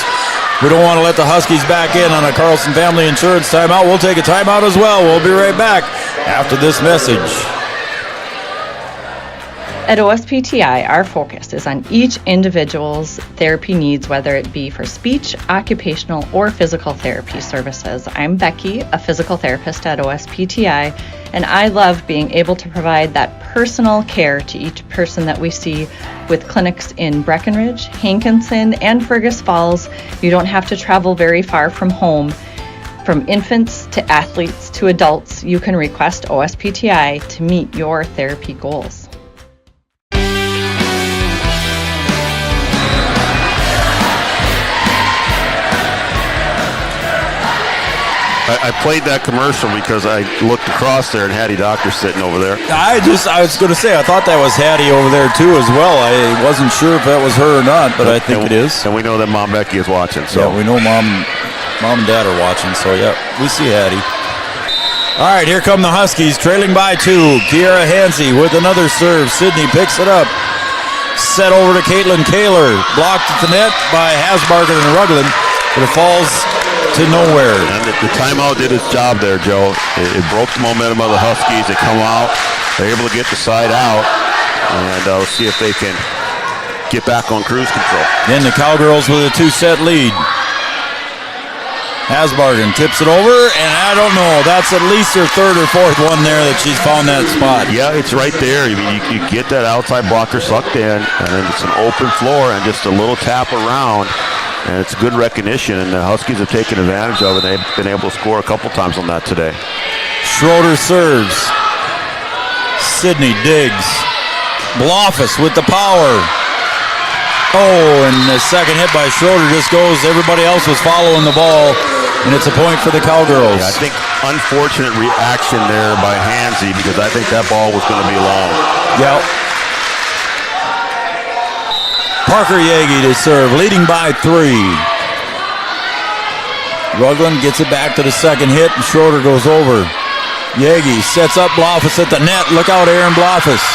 We don't want to let the Huskies back in on a Carlson Family Insurance timeout. We'll take a timeout as well. We'll be right back after this message. At OSPTI, our focus is on each individual's therapy needs, whether it be for speech, occupational, or physical therapy services. I'm Becky, a physical therapist at OSPTI, and I love being able to provide that personal care to each person that we see with clinics in Breckenridge, Hankinson, and Fergus Falls. You don't have to travel very far from home. From infants to athletes to adults, you can request OSPTI to meet your therapy goals. I played that commercial because I looked across there and Hattie Doctor sitting over there. I was going to say, I thought that was Hattie over there too as well. I wasn't sure if that was her or not, but I think it is. And we know that Mom Becky is watching. So yeah, we know Mom and Dad are watching. So yeah, we see Hattie. All right, here come the Huskies, trailing by 2. Kiara Hansey with another serve. Sydney picks it up. Set over to Caitlin Kaler. Blocked at the net by Hasbargen and Rugland, but it falls to nowhere. And the timeout did its job there, Joe. It broke the momentum of the Huskies. They come out. They're able to get the side out. And we'll see if they can get back on cruise control. Then the Cowgirls with a 2-set lead. Hasbargen tips it over, and I don't know. That's at least her 3rd or 4th one there that she's found that spot. Yeah, it's right there. You get that outside blocker sucked in, and then it's an open floor and just a little tap around. And it's good recognition, and the Huskies have taken advantage of it. They've been able to score a couple times on that today. Schroeder serves. Sydney digs. Blofus with the power. Oh, and the second hit by Schroeder just goes. Everybody else was following the ball, and it's a point for the Cowgirls. Yeah, I think unfortunate reaction there by Hansey because I think that ball was going to be long. Yep. Parker Yagi to serve, leading by 3. Rugland gets it back to the second hit, and Schroeder goes over. Yagi sets up Blofus at the net. Look out, Aaron Blofus.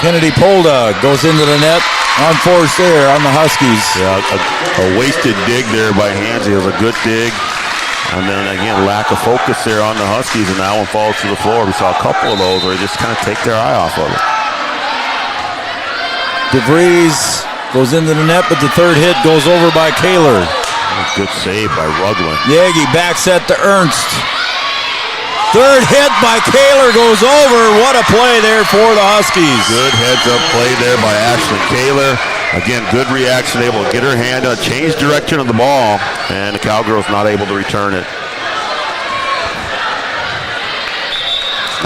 Kennedy Polda goes into the net. Unforced there on the Huskies. Yeah, a wasted dig there by Hansey. It was a good dig. And then, again, lack of focus there on the Huskies, and that one falls to the floor. We saw a couple of those where they just kind of take their eye off of it. DeVries goes into the net, but the 3rd hit goes over by Kaler. Good save by Rugland. Yagi back set to Ernst. 3rd hit by Kaler goes over. What a play there for the Huskies. Good heads-up play there by Ashley Kaler. Again, good reaction, able to get her hand on, change direction of the ball, and the Cowgirls not able to return it.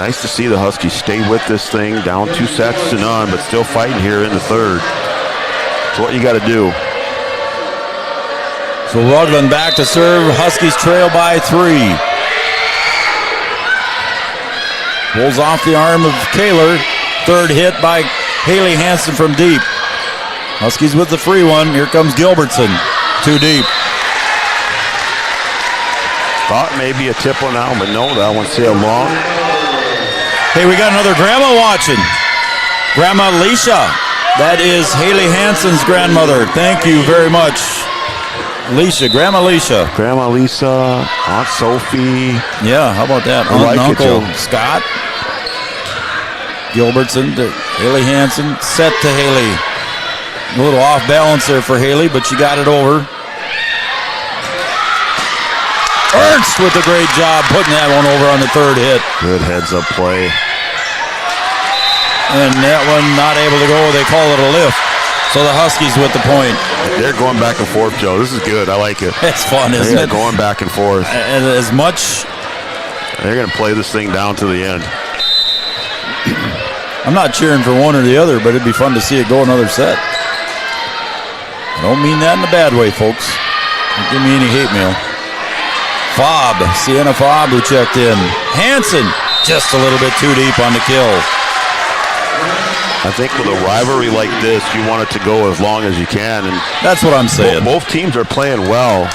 Nice to see the Huskies stay with this thing, down 2-0, but still fighting here in the 3rd. That's what you got to do. So Rugland back to serve. Huskies trail by 3. Pulls off the arm of Kaler. 3rd hit by Haley Hansen from deep. Huskies with the free one. Here comes Gilbertson. Too deep. Thought maybe a tip on that one, but no, that one sailed long. Hey, we got another grandma watching. Grandma Alicia. That is Haley Hansen's grandmother. Thank you very much. Alicia, Grandma Alicia. Grandma Lisa, Aunt Sophie. Yeah, how about that? Aunt and Uncle Scott. Gilbertson to Haley Hansen. Set to Haley. A little off balance there for Haley, but she got it over. Ernst with a great job putting that one over on the 3rd hit. Good heads-up play. And that one not able to go. They call it a lift. So the Huskies with the point. They're going back and forth, Joe. This is good. I like it. It's fun, isn't it? They're going back and forth. And as much... They're going to play this thing down to the end. I'm not cheering for one or the other, but it'd be fun to see it go another set. I don't mean that in a bad way, folks. Don't give me any hate mail. Fobb, Sienna Fobb, who checked in. Hansen, just a little bit too deep on the kill. I think with a rivalry like this, you want it to go as long as you can. And that's what I'm saying. Both teams are playing well,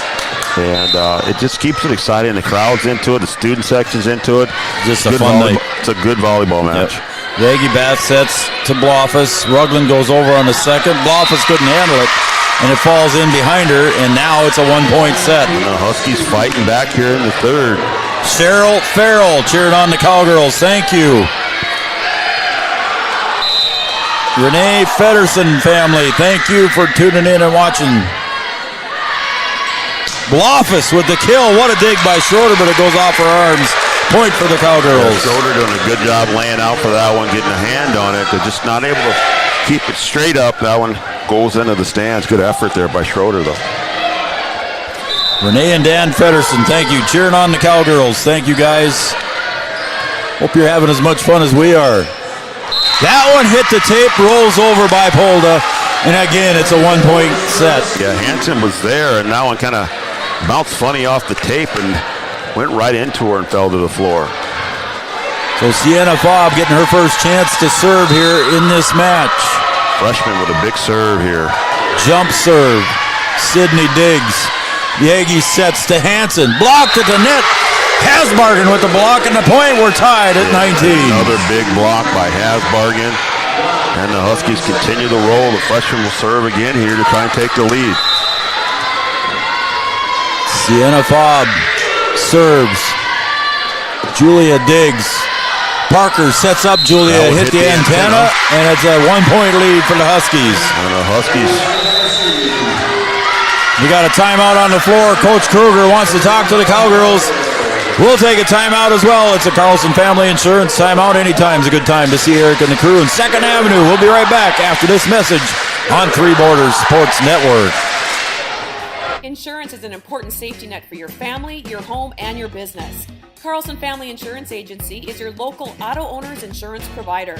and it just keeps it exciting. The crowd's into it, the student section's into it. Just a fun night. It's a good volleyball match. Yep. Yagi Bath sets to Blofus. Rugland goes over on the second. Blofus couldn't handle it, and it falls in behind her, and now it's a 1-point set. And the Huskies fighting back here in the third. Cheryl Farrell cheered on the Cowgirls. Thank you. Renee Fedderson family, thank you for tuning in and watching. Blofus with the kill. What a dig by Schroeder, but it goes off her arms. Point for the Cowgirls. Schroeder doing a good job laying out for that one, getting a hand on it. They're just not able to keep it straight up. That one goes into the stands. Good effort there by Schroeder, though. Renee and Dan Fedderson, thank you. Cheering on the Cowgirls. Thank you, guys. Hope you're having as much fun as we are. That one hit the tape, rolls over by Polda, and again, it's a 1-point set. Yeah, Hansen was there, and that one kind of bounced funny off the tape and went right into her and fell to the floor. So Sienna Fobb getting her first chance to serve here in this match. Freshman with a big serve here. Jump serve. Sydney Diggs. Yagi sets to Hansen. Blocked at the net. Hasbargen with the block, and the point. We're tied at 19. Another big block by Hasbargen. And the Huskies continue to roll. The freshman will serve again here to try and take the lead. Sienna Fobb serves. Julia Diggs. Parker sets up Julia, hit the antenna, and it's a 1-point lead for the Huskies. And the Huskies. We got a timeout on the floor. Coach Kruger wants to talk to the Cowgirls. We'll take a timeout as well. It's a Carlson Family Insurance timeout. Anytime's a good time to see Eric and the crew in 2nd Avenue. We'll be right back after this message on Three Borders Sports Network. Insurance is an important safety net for your family, your home, and your business. Carlson Family Insurance Agency is your local auto owner's insurance provider.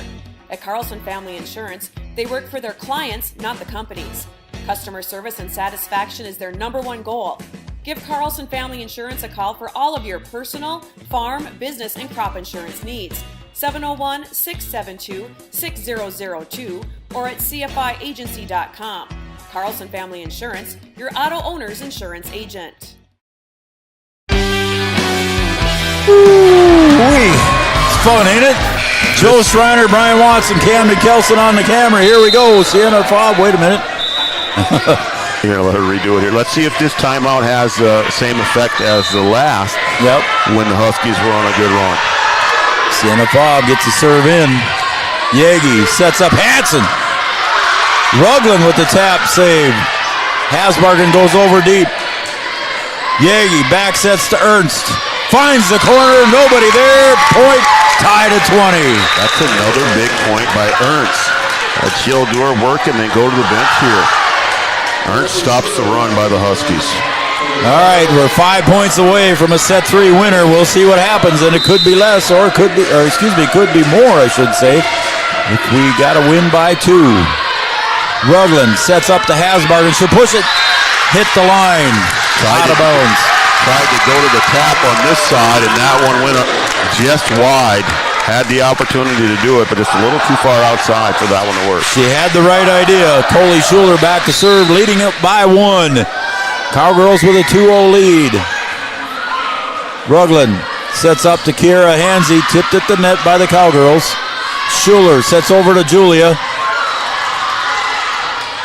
At Carlson Family Insurance, they work for their clients, not the companies. Customer service and satisfaction is their #1 goal. Give Carlson Family Insurance a call for all of your personal, farm, business, and crop insurance needs. 701-672-6002 or at cfiagency.com. Carlson Family Insurance, your auto owner's insurance agent. It's fun, ain't it? Joe Schreiner, Brian Watson, Cam McKelson on the camera. Here we go. Sienna Fobb. Wait a minute. You're going to let her redo it here. Let's see if this timeout has the same effect as the last. Yep. When the Huskies were on a good run. Sienna Fobb gets a serve in. Yagi sets up Hansen. Rugland with the tap save. Hasbargen goes over deep. Yagi back sets to Ernst. Finds the corner. Nobody there. Point tied at 20. That's another big point by Ernst. She'll do her work and then go to the bench here. Ernst stops the run by the Huskies. All right, we're 5 points away from a set 3 winner. We'll see what happens, and it could be less, or could be more, I should say, if we got to win by 2. Rugland sets up to Hasbargen. She'll push it, hit the line, out of bounds. Tried to go to the tap on this side, and that one went up just wide. Had the opportunity to do it, but it's a little too far outside for that one to work. She had the right idea. Coley Schuler back to serve, leading up by 1. Cowgirls with a 2-0 lead. Rugland sets up to Kira Hansey, tipped at the net by the Cowgirls. Schuler sets over to Julia.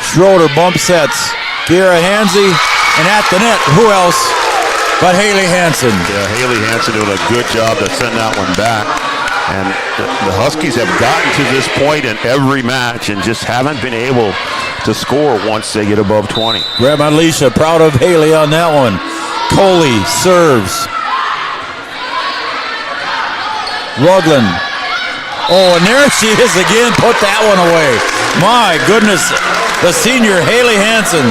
Schroeder bump sets. Kira Hansey, and at the net, who else but Haley Hansen? Yeah, Haley Hansen doing a good job to send that one back. And the Huskies have gotten to this point in every match and just haven't been able to score once they get above 20. Grandma Alicia proud of Haley on that one. Coley serves. Rugland. Oh, and there she is again. Put that one away. My goodness. The senior Haley Hansen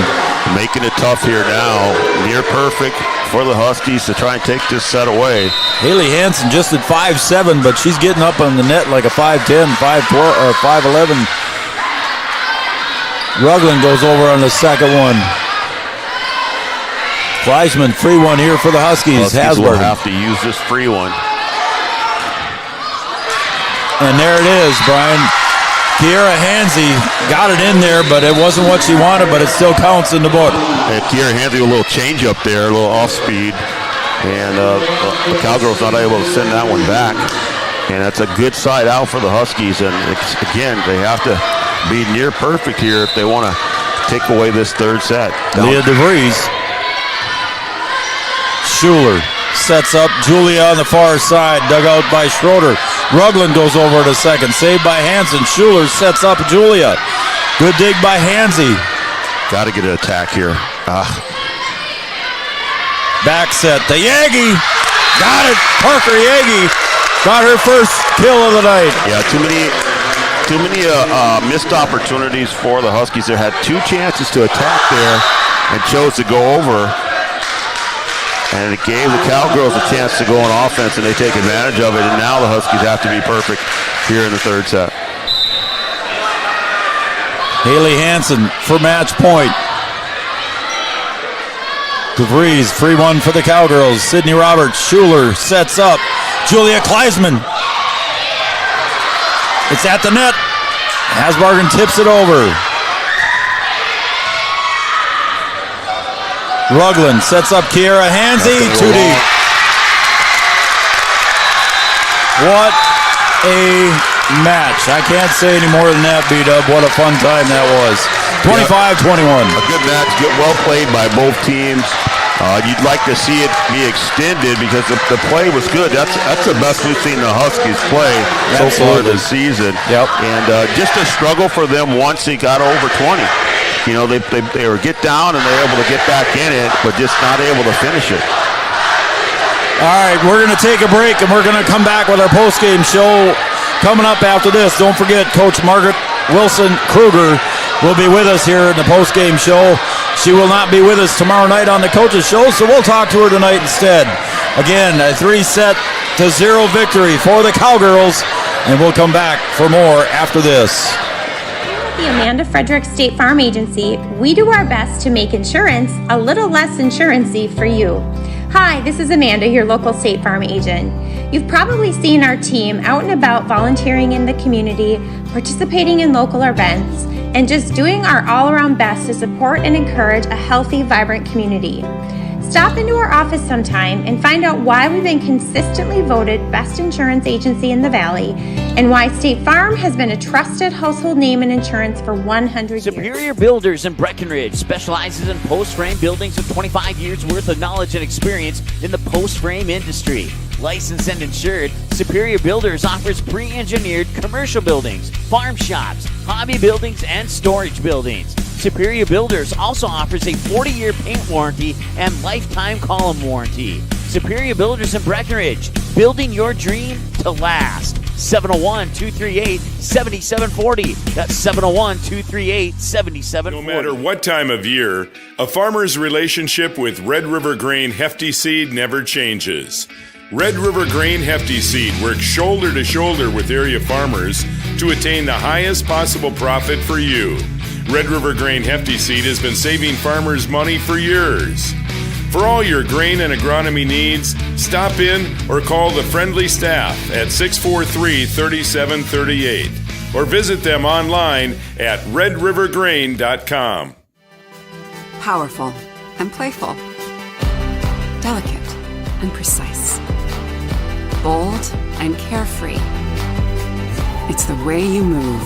making it tough here now. Near perfect for the Huskies to try and take this set away. Haley Hansen just at 5'7", but she's getting up on the net like a 5'10", 5'12", or 5'11". Rugland goes over on the second one. Kleisman, free one here for the Huskies. Huskies will have to use this free one. And there it is, Brian. Kiera Hansey got it in there, but it wasn't what she wanted, but it still counts in the book. And Kiera Hansey, a little change up there, a little off speed. And the Cowgirls not able to send that one back. And that's a good side out for the Huskies. And again, they have to be near perfect here if they want to take away this third set. Leah DeVries. Schuler sets up Julia on the far side, dug out by Schroeder. Rugland goes over to second, saved by Hansen. Schuler sets up Julia. Good dig by Hansey. Got to get an attack here. Back set to Yagi. Got it. Parker Yagi got her first kill of the night. Yeah, too many missed opportunities for the Huskies. They had two chances to attack there and chose to go over. And it gave the Cowgirls a chance to go on offense, and they take advantage of it. And now the Huskies have to be perfect here in the third set. Haley Hansen for match point. DeVries, free one for the Cowgirls. Sydney Roberts, Schuler sets up. Julia Kleisman. It's at the net. Hasbargen tips it over. Rugland sets up Kiera Hansey. Too deep. What a match. I can't say any more than that, B-Dub. What a fun time that was. 25-21. A good match, well played by both teams. You'd like to see it be extended because the play was good. That's the best we've seen the Huskies play so far this season. Yep. And just a struggle for them once they got over 20. You know, they were get down and they were able to get back in it, but just not able to finish it. All right, we're going to take a break, and we're going to come back with our postgame show coming up after this. Don't forget, Coach Margaret Wilson Kruger will be with us here in the postgame show. She will not be with us tomorrow night on the coaches show, so we'll talk to her tonight instead. Again, a 3-0 victory for the Cowgirls, and we'll come back for more after this. The Amanda Frederick State Farm Agency, we do our best to make insurance a little less insurance-y for you. Hi, this is Amanda, your local State Farm agent. You've probably seen our team out and about volunteering in the community, participating in local events, and just doing our all-around best to support and encourage a healthy, vibrant community. Stop into our office sometime and find out why we've been consistently voted best insurance agency in the Valley and why State Farm has been a trusted household name in insurance for 100 years. Superior Builders in Breckenridge specializes in post-frame buildings with 25 years worth of knowledge and experience in the post-frame industry. Licensed and insured, Superior Builders offers pre-engineered commercial buildings, farm shops, hobby buildings, and storage buildings. Superior Builders also offers a 40-year paint warranty and lifetime column warranty. Superior Builders in Breckenridge, building your dream to last. 701-238-7740. That's 701-238-7740. No matter what time of year, a farmer's relationship with Red River Grain Hefty Seed never changes. Red River Grain Hefty Seed works shoulder to shoulder with area farmers to attain the highest possible profit for you. Red River Grain Hefty Seed has been saving farmers money for years. For all your grain and agronomy needs, stop in or call the friendly staff at 643-3738 or visit them online at redrivergrain.com. Powerful and playful. Delicate and precise. Bold and carefree. It's the way you move,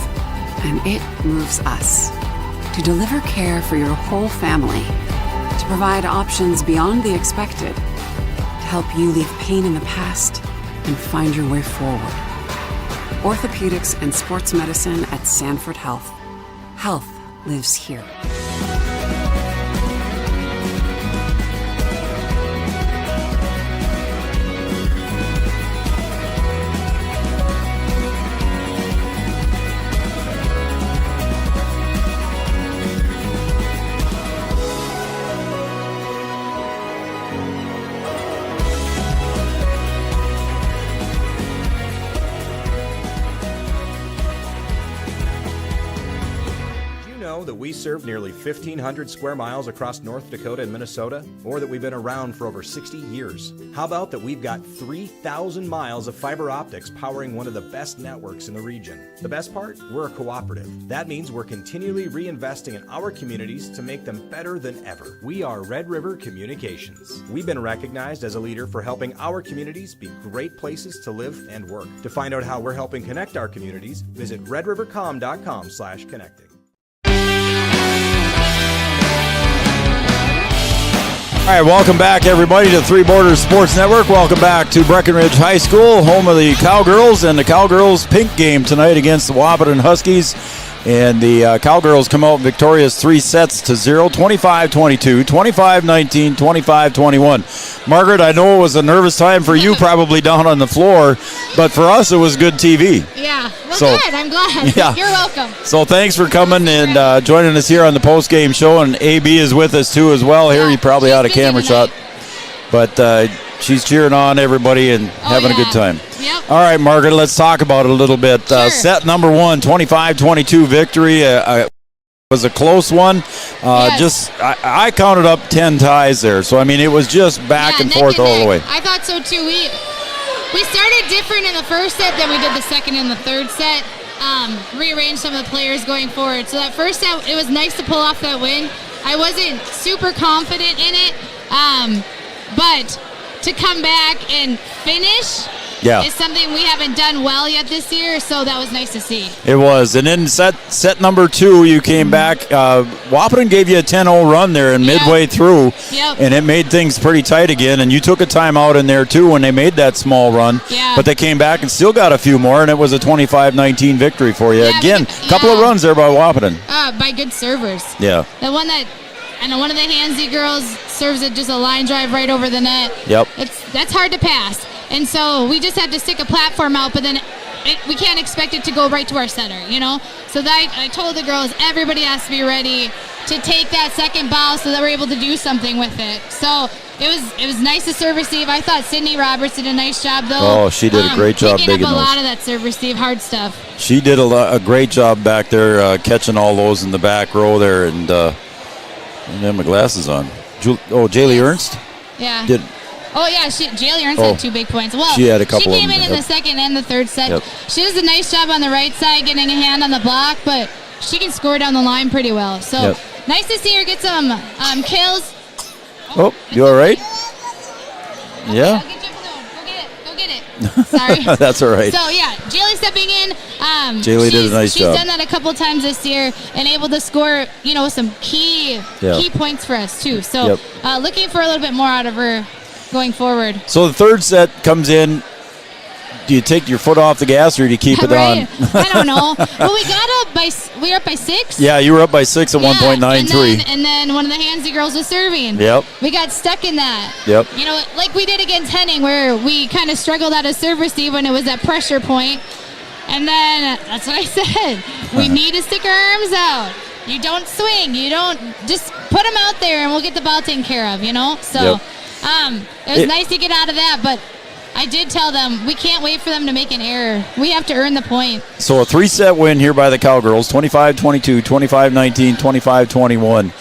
and it moves us. To deliver care for your whole family. To provide options beyond the expected. To help you leave pain in the past and find your way forward. Orthopedics and sports medicine at Sanford Health. Health lives here. know that we serve nearly 1,500 square miles across North Dakota and Minnesota, or that we've been around for over 60 years? How about that we've got 3,000 miles of fiber optics powering one of the best networks in the region? The best part? We're a cooperative. That means we're continually reinvesting in our communities to make them better than ever. We are Red River Communications. We've been recognized as a leader for helping our communities be great places to live and work. To find out how we're helping connect our communities, visit redrivercom.com/connecting. All right, welcome back, everybody, to Three Borders Sports Network. Welcome back to Breckenridge High School, home of the Cowgirls, and the Cowgirls pink game tonight against the Wahpeton Huskies. And the Cowgirls come out victorious 3-0, 25-22, 25-19, 25-21. Margaret, I know it was a nervous time for you probably down on the floor, but for us it was good TV. Yeah, well, good. I'm glad. Yeah. You're welcome. So thanks for coming and joining us here on the post-game show, and AB is with us too as well. Here you probably had a camera shot, but she's cheering on everybody and having a good time. Yep. All right, Margaret, let's talk about it a little bit. Sure. Set number 1, 25-22 victory. Was a close one. Yes. I counted up 10 ties there. So, I mean, it was just back and forth all the way. I thought so, too. We started different in the first set than we did the second and the third set. Rearranged some of the players going forward. So that first set, it was nice to pull off that win. I wasn't super confident in it, but to come back and finish is something we haven't done well yet this year, so that was nice to see. It was. And then set number 2, you came back. Wahpeton gave you a 10-0 run there and midway through, and it made things pretty tight again. And you took a timeout in there, too, when they made that small run. Yeah. But they came back and still got a few more, and it was a 25-19 victory for you. Again, a couple of runs there by Wahpeton. By good servers. Yeah. The one that, I know one of the Hansy girls serves it just a line drive right over the net. Yep. That's hard to pass. And so we just have to stick a platform out, but then we can't expect it to go right to our center, you know? So I told the girls, everybody has to be ready to take that second ball so that we're able to do something with it. So it was nice to serve receive. I thought Sydney Roberts did a nice job, though. Oh, she did a great job picking digging up a those. lot of that serve receive, hard stuff. She did a great job back there catching all those in the back row there, and I have my glasses on. Jaylee Ernst? Yeah. Did. Oh, yeah, Jaylee Ernst had 2 big points. Well, she had a couple she came of them. in the second and the third set. Yep. She does a nice job on the right side getting a hand on the block, but she can score down the line pretty well. So nice to see her get some kills. Oh, you all right? Yeah. Go get it. Sorry. That's all right. So, yeah, Jaylee stepping in. Jaylee did a nice job. She's done that a couple times this year and able to score, some key points for us, too. So looking for a little bit more out of her going forward. So the third set comes in. Do you take your foot off the gas or do you keep it on? I don't know. Well, we were up by 6. Yeah, you were up by 6 at 1.93. And then one of the Hansy girls was serving. Yep. We got stuck in that. Yep. Like we did against Henning, where we kind of struggled out of serve receive when it was that pressure point. And then that's what I said. We need to stick our arms out. You don't swing. You don't just put them out there, and we'll get the ball taken care of. So it was nice to get out of that, but I did tell them we can't wait for them to make an error. We have to earn the point. So a 3-set win here by the Cowgirls, 25-22, 25-19, 25-21.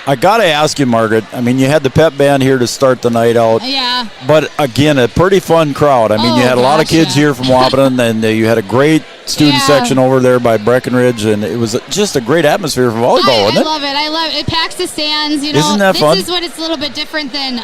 I got to ask you, Margaret, I mean, you had the pep band here to start the night out. Yeah. But, again, a pretty fun crowd. I mean, you had a lot of kids here from Wahpeton, and you had a great student section over there by Breckenridge, and it was just a great atmosphere for volleyball, wasn't it? I love it. It packs the stands. Isn't that fun? This is what it's a little bit different than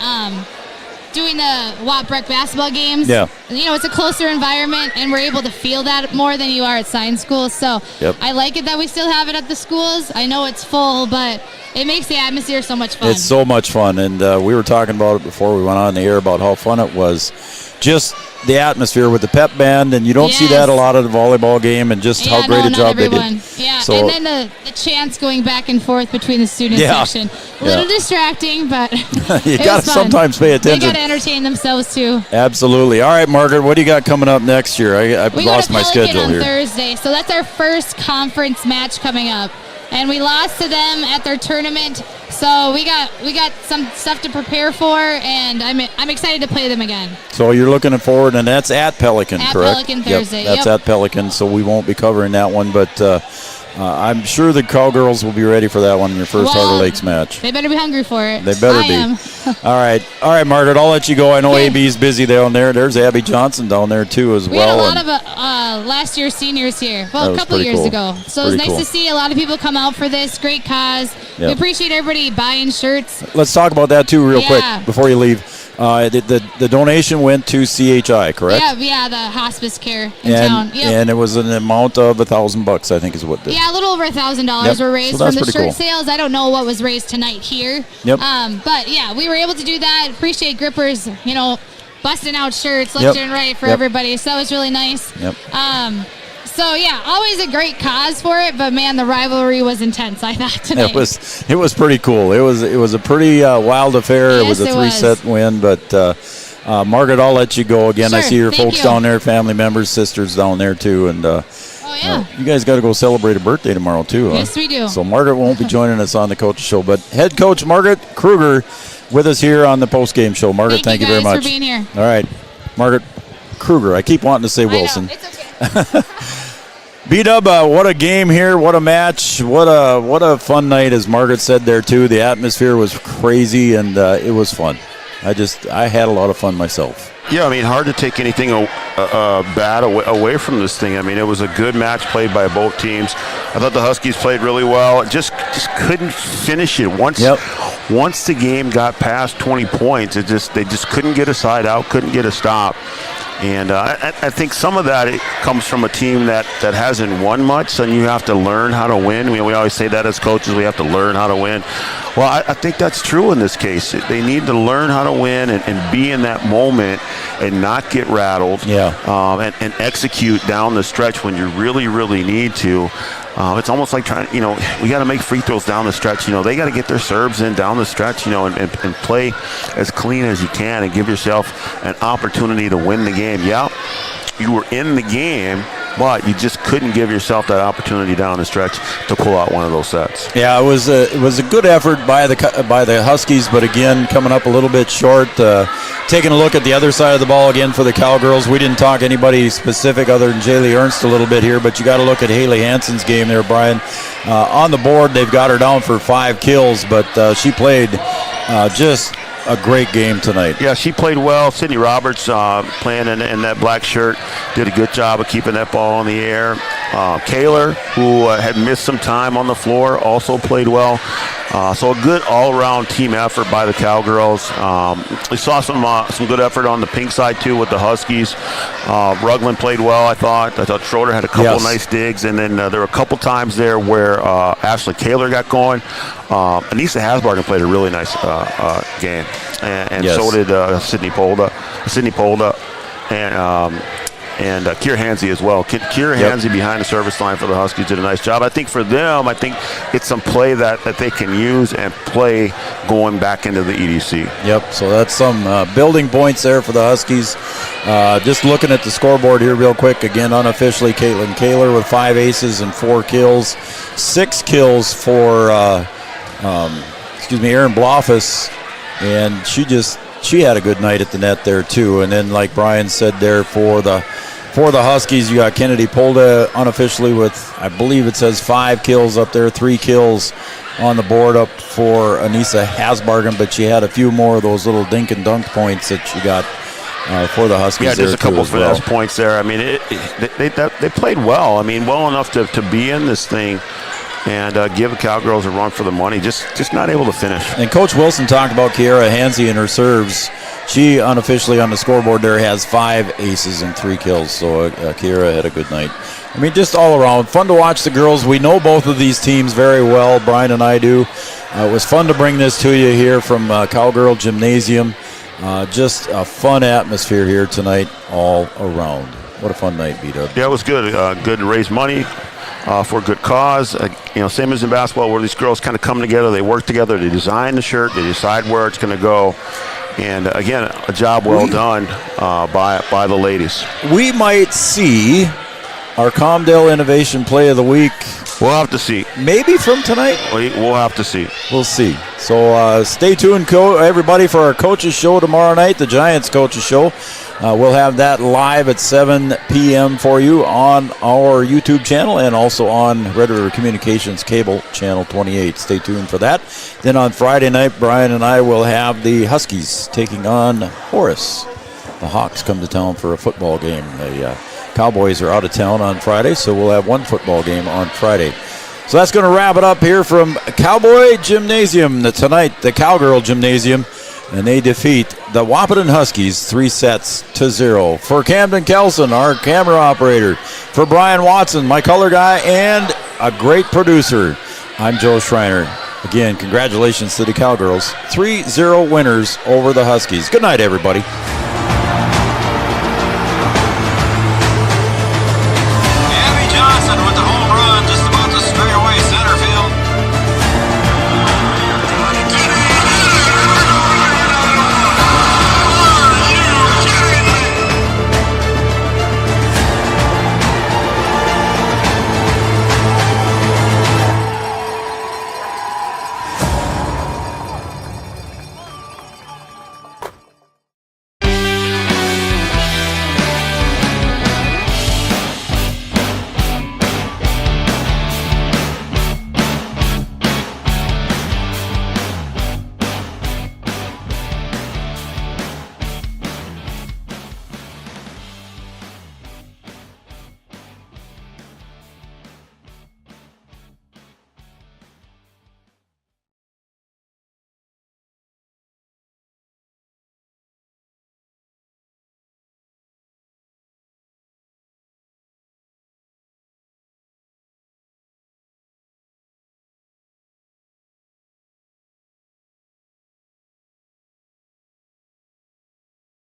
doing the Watt-Breck basketball games. Yeah. It's a closer environment, and we're able to feel that more than you are at science schools. So I like it that we still have it at the schools. I know it's full, but it makes the atmosphere so much fun. It's so much fun, and we were talking about it before we went on the air about how fun it was. Just the atmosphere with the pep band, and you don't see that a lot at the volleyball game, and just how great a job they did. Yeah, so, and then the chants going back and forth between the student section. A little distracting, but you got to sometimes pay attention. They got to entertain themselves, too. Absolutely. All right, Margaret, what do you got coming up next year? I've lost my schedule on here. Thursday, so that's our first conference match coming up. And we lost to them at their tournament, so we got some stuff to prepare for, and I'm excited to play them again. So you're looking forward, and that's at Pelican, correct? At Pelican Thursday. That's at Pelican, so we won't be covering that one. But I'm sure the Cowgirls will be ready for that one in your first Heart of Lakes match. They better be hungry for it. They better be. am. All right, Margaret, I'll let you go. I know AB's busy down there. There's Abby Johnson down there, too, as We well. had a lot of last year's seniors here. Well, a couple years ago. So it was nice to see a lot of people come out for this. Great cause. Yep. We appreciate everybody buying shirts. Let's talk about that, too, real quick before you leave. The donation went to CHI, correct? Yeah, the hospice care in town. Yep. And it was an amount of $1,000, I think is what did. Yeah, a little over $1,000 were raised so from the shirt cool. sales. I don't know what was raised tonight here. Yep. But yeah, we were able to do that. Appreciate Grippers, busting out shirts left and right for everybody. So that was really nice. Yep. So yeah, always a great cause for it, but man, the rivalry was intense. I thought tonight. It was pretty cool. It was a pretty wild affair. Yes, it was a 3-set win, but Margaret, I'll let you go again. Sure, I see your thank folks you. down there, family members, sisters down there too, and you guys got to go celebrate a birthday tomorrow too. Yes, we do. So Margaret won't be joining us on the Coach Show, but head coach Margaret Kruger with us here on the post game show. Margaret, thank you very much for being here. All right, Margaret Kruger. I keep wanting to say Wilson. It's okay. B-Dub, what a game here. What a match. What a fun night, as Margaret said there, too. The atmosphere was crazy, and it was fun. I had a lot of fun myself. Yeah, I mean, hard to take anything bad away from this thing. I mean, it was a good match played by both teams. I thought the Huskies played really well. Just couldn't finish it. Once the game got past 20 points, they just couldn't get a side out, couldn't get a stop. And I think some of that comes from a team that hasn't won much, and you have to learn how to win. I mean, we always say that as coaches, we have to learn how to win. Well, I think that's true in this case. They need to learn how to win and be in that moment and not get rattled and execute down the stretch when you really, really need to. It's almost like trying, we got to make free throws down the stretch. They got to get their serves in down the stretch, and play as clean as you can and give yourself an opportunity to win the game. Yeah, you were in the game, but you just couldn't give yourself that opportunity down the stretch to pull out one of those sets. Yeah, it was a good effort by the Huskies, but again, coming up a little bit short. Taking a look at the other side of the ball again for the Cowgirls. We didn't talk anybody specific other than Jaylee Ernst a little bit here, but you got to look at Haley Hansen's game there, Brian. On the board, they've got her down for 5 kills, but she played just a great game tonight. Yeah, she played well. Sydney Roberts, playing in that black shirt, did a good job of keeping that ball in the air. Kaler, who had missed some time on the floor, also played well. So a good all-around team effort by the Cowgirls. We saw some good effort on the pink side too with the Huskies. Rugland played well, I thought. Schroeder had a couple of nice digs, and then there were a couple times there where Ashley Kaler got going. Anissa Hasbargen played a really nice game, and so did Sydney Polda, and Kiera Hansey as well. Kiera Hansey behind the service line for the Huskies did a nice job. I think for them, it's some play that they can use and play going back into the EDC. Yep, so that's some building points there for the Huskies. Just looking at the scoreboard here real quick, again, unofficially, Caitlin Kaler with 5 aces and 4 kills. 6 kills for, Erin Blofus, and she had a good night at the net there too. And then, like Brian said there, for the Huskies, you got Kennedy Polda unofficially with, I believe it says 5 kills up there, 3 kills on the board up for Anissa Hasbargen, but she had a few more of those little dink and dunk points that she got for the Huskies. Yeah, just a couple of finesse points there. I mean, they played well. I mean, well enough to be in this thing and give the Cowgirls a run for the money. Just not able to finish. And Coach Wilson talked about Kiera Hansey and her serves. She unofficially on the scoreboard there has 5 aces and 3 kills. So Kiera had a good night. I mean, just all around fun to watch the girls. We know both of these teams very well. Brian and I do. It was fun to bring this to you here from Cowgirl Gymnasium. Just a fun atmosphere here tonight all around. What a fun night, B-Dub. Yeah, it was good. Good to raise money for a good cause. Same as in basketball, where these girls kind of come together, they work together, they design the shirt, they decide where it's going to go. And again, a job well done by the ladies. We might see our Comdale Innovation Play of the Week We'll have to see. Maybe from tonight? We'll have to see. We'll see. So stay tuned, everybody, for our coaches show tomorrow night, the Giants coaches show. We'll have that live at 7 p.m. for you on our YouTube channel and also on Red River Communications Cable Channel 28. Stay tuned for that. Then on Friday night, Brian and I will have the Huskies taking on Horace. The Hawks come to town for a football game. The Cowboys are out of town on Friday, so we'll have one football game on Friday. So that's going to wrap it up here from Cowboy Gymnasium tonight, the Cowgirl Gymnasium, and they defeat the Wahpeton Huskies 3-0. For Camden Kelson, our camera operator, for Brian Watson, my color guy, and a great producer, I'm Joe Schreiner. Again, congratulations to the Cowgirls. 3-0 winners over the Huskies. Good night, everybody.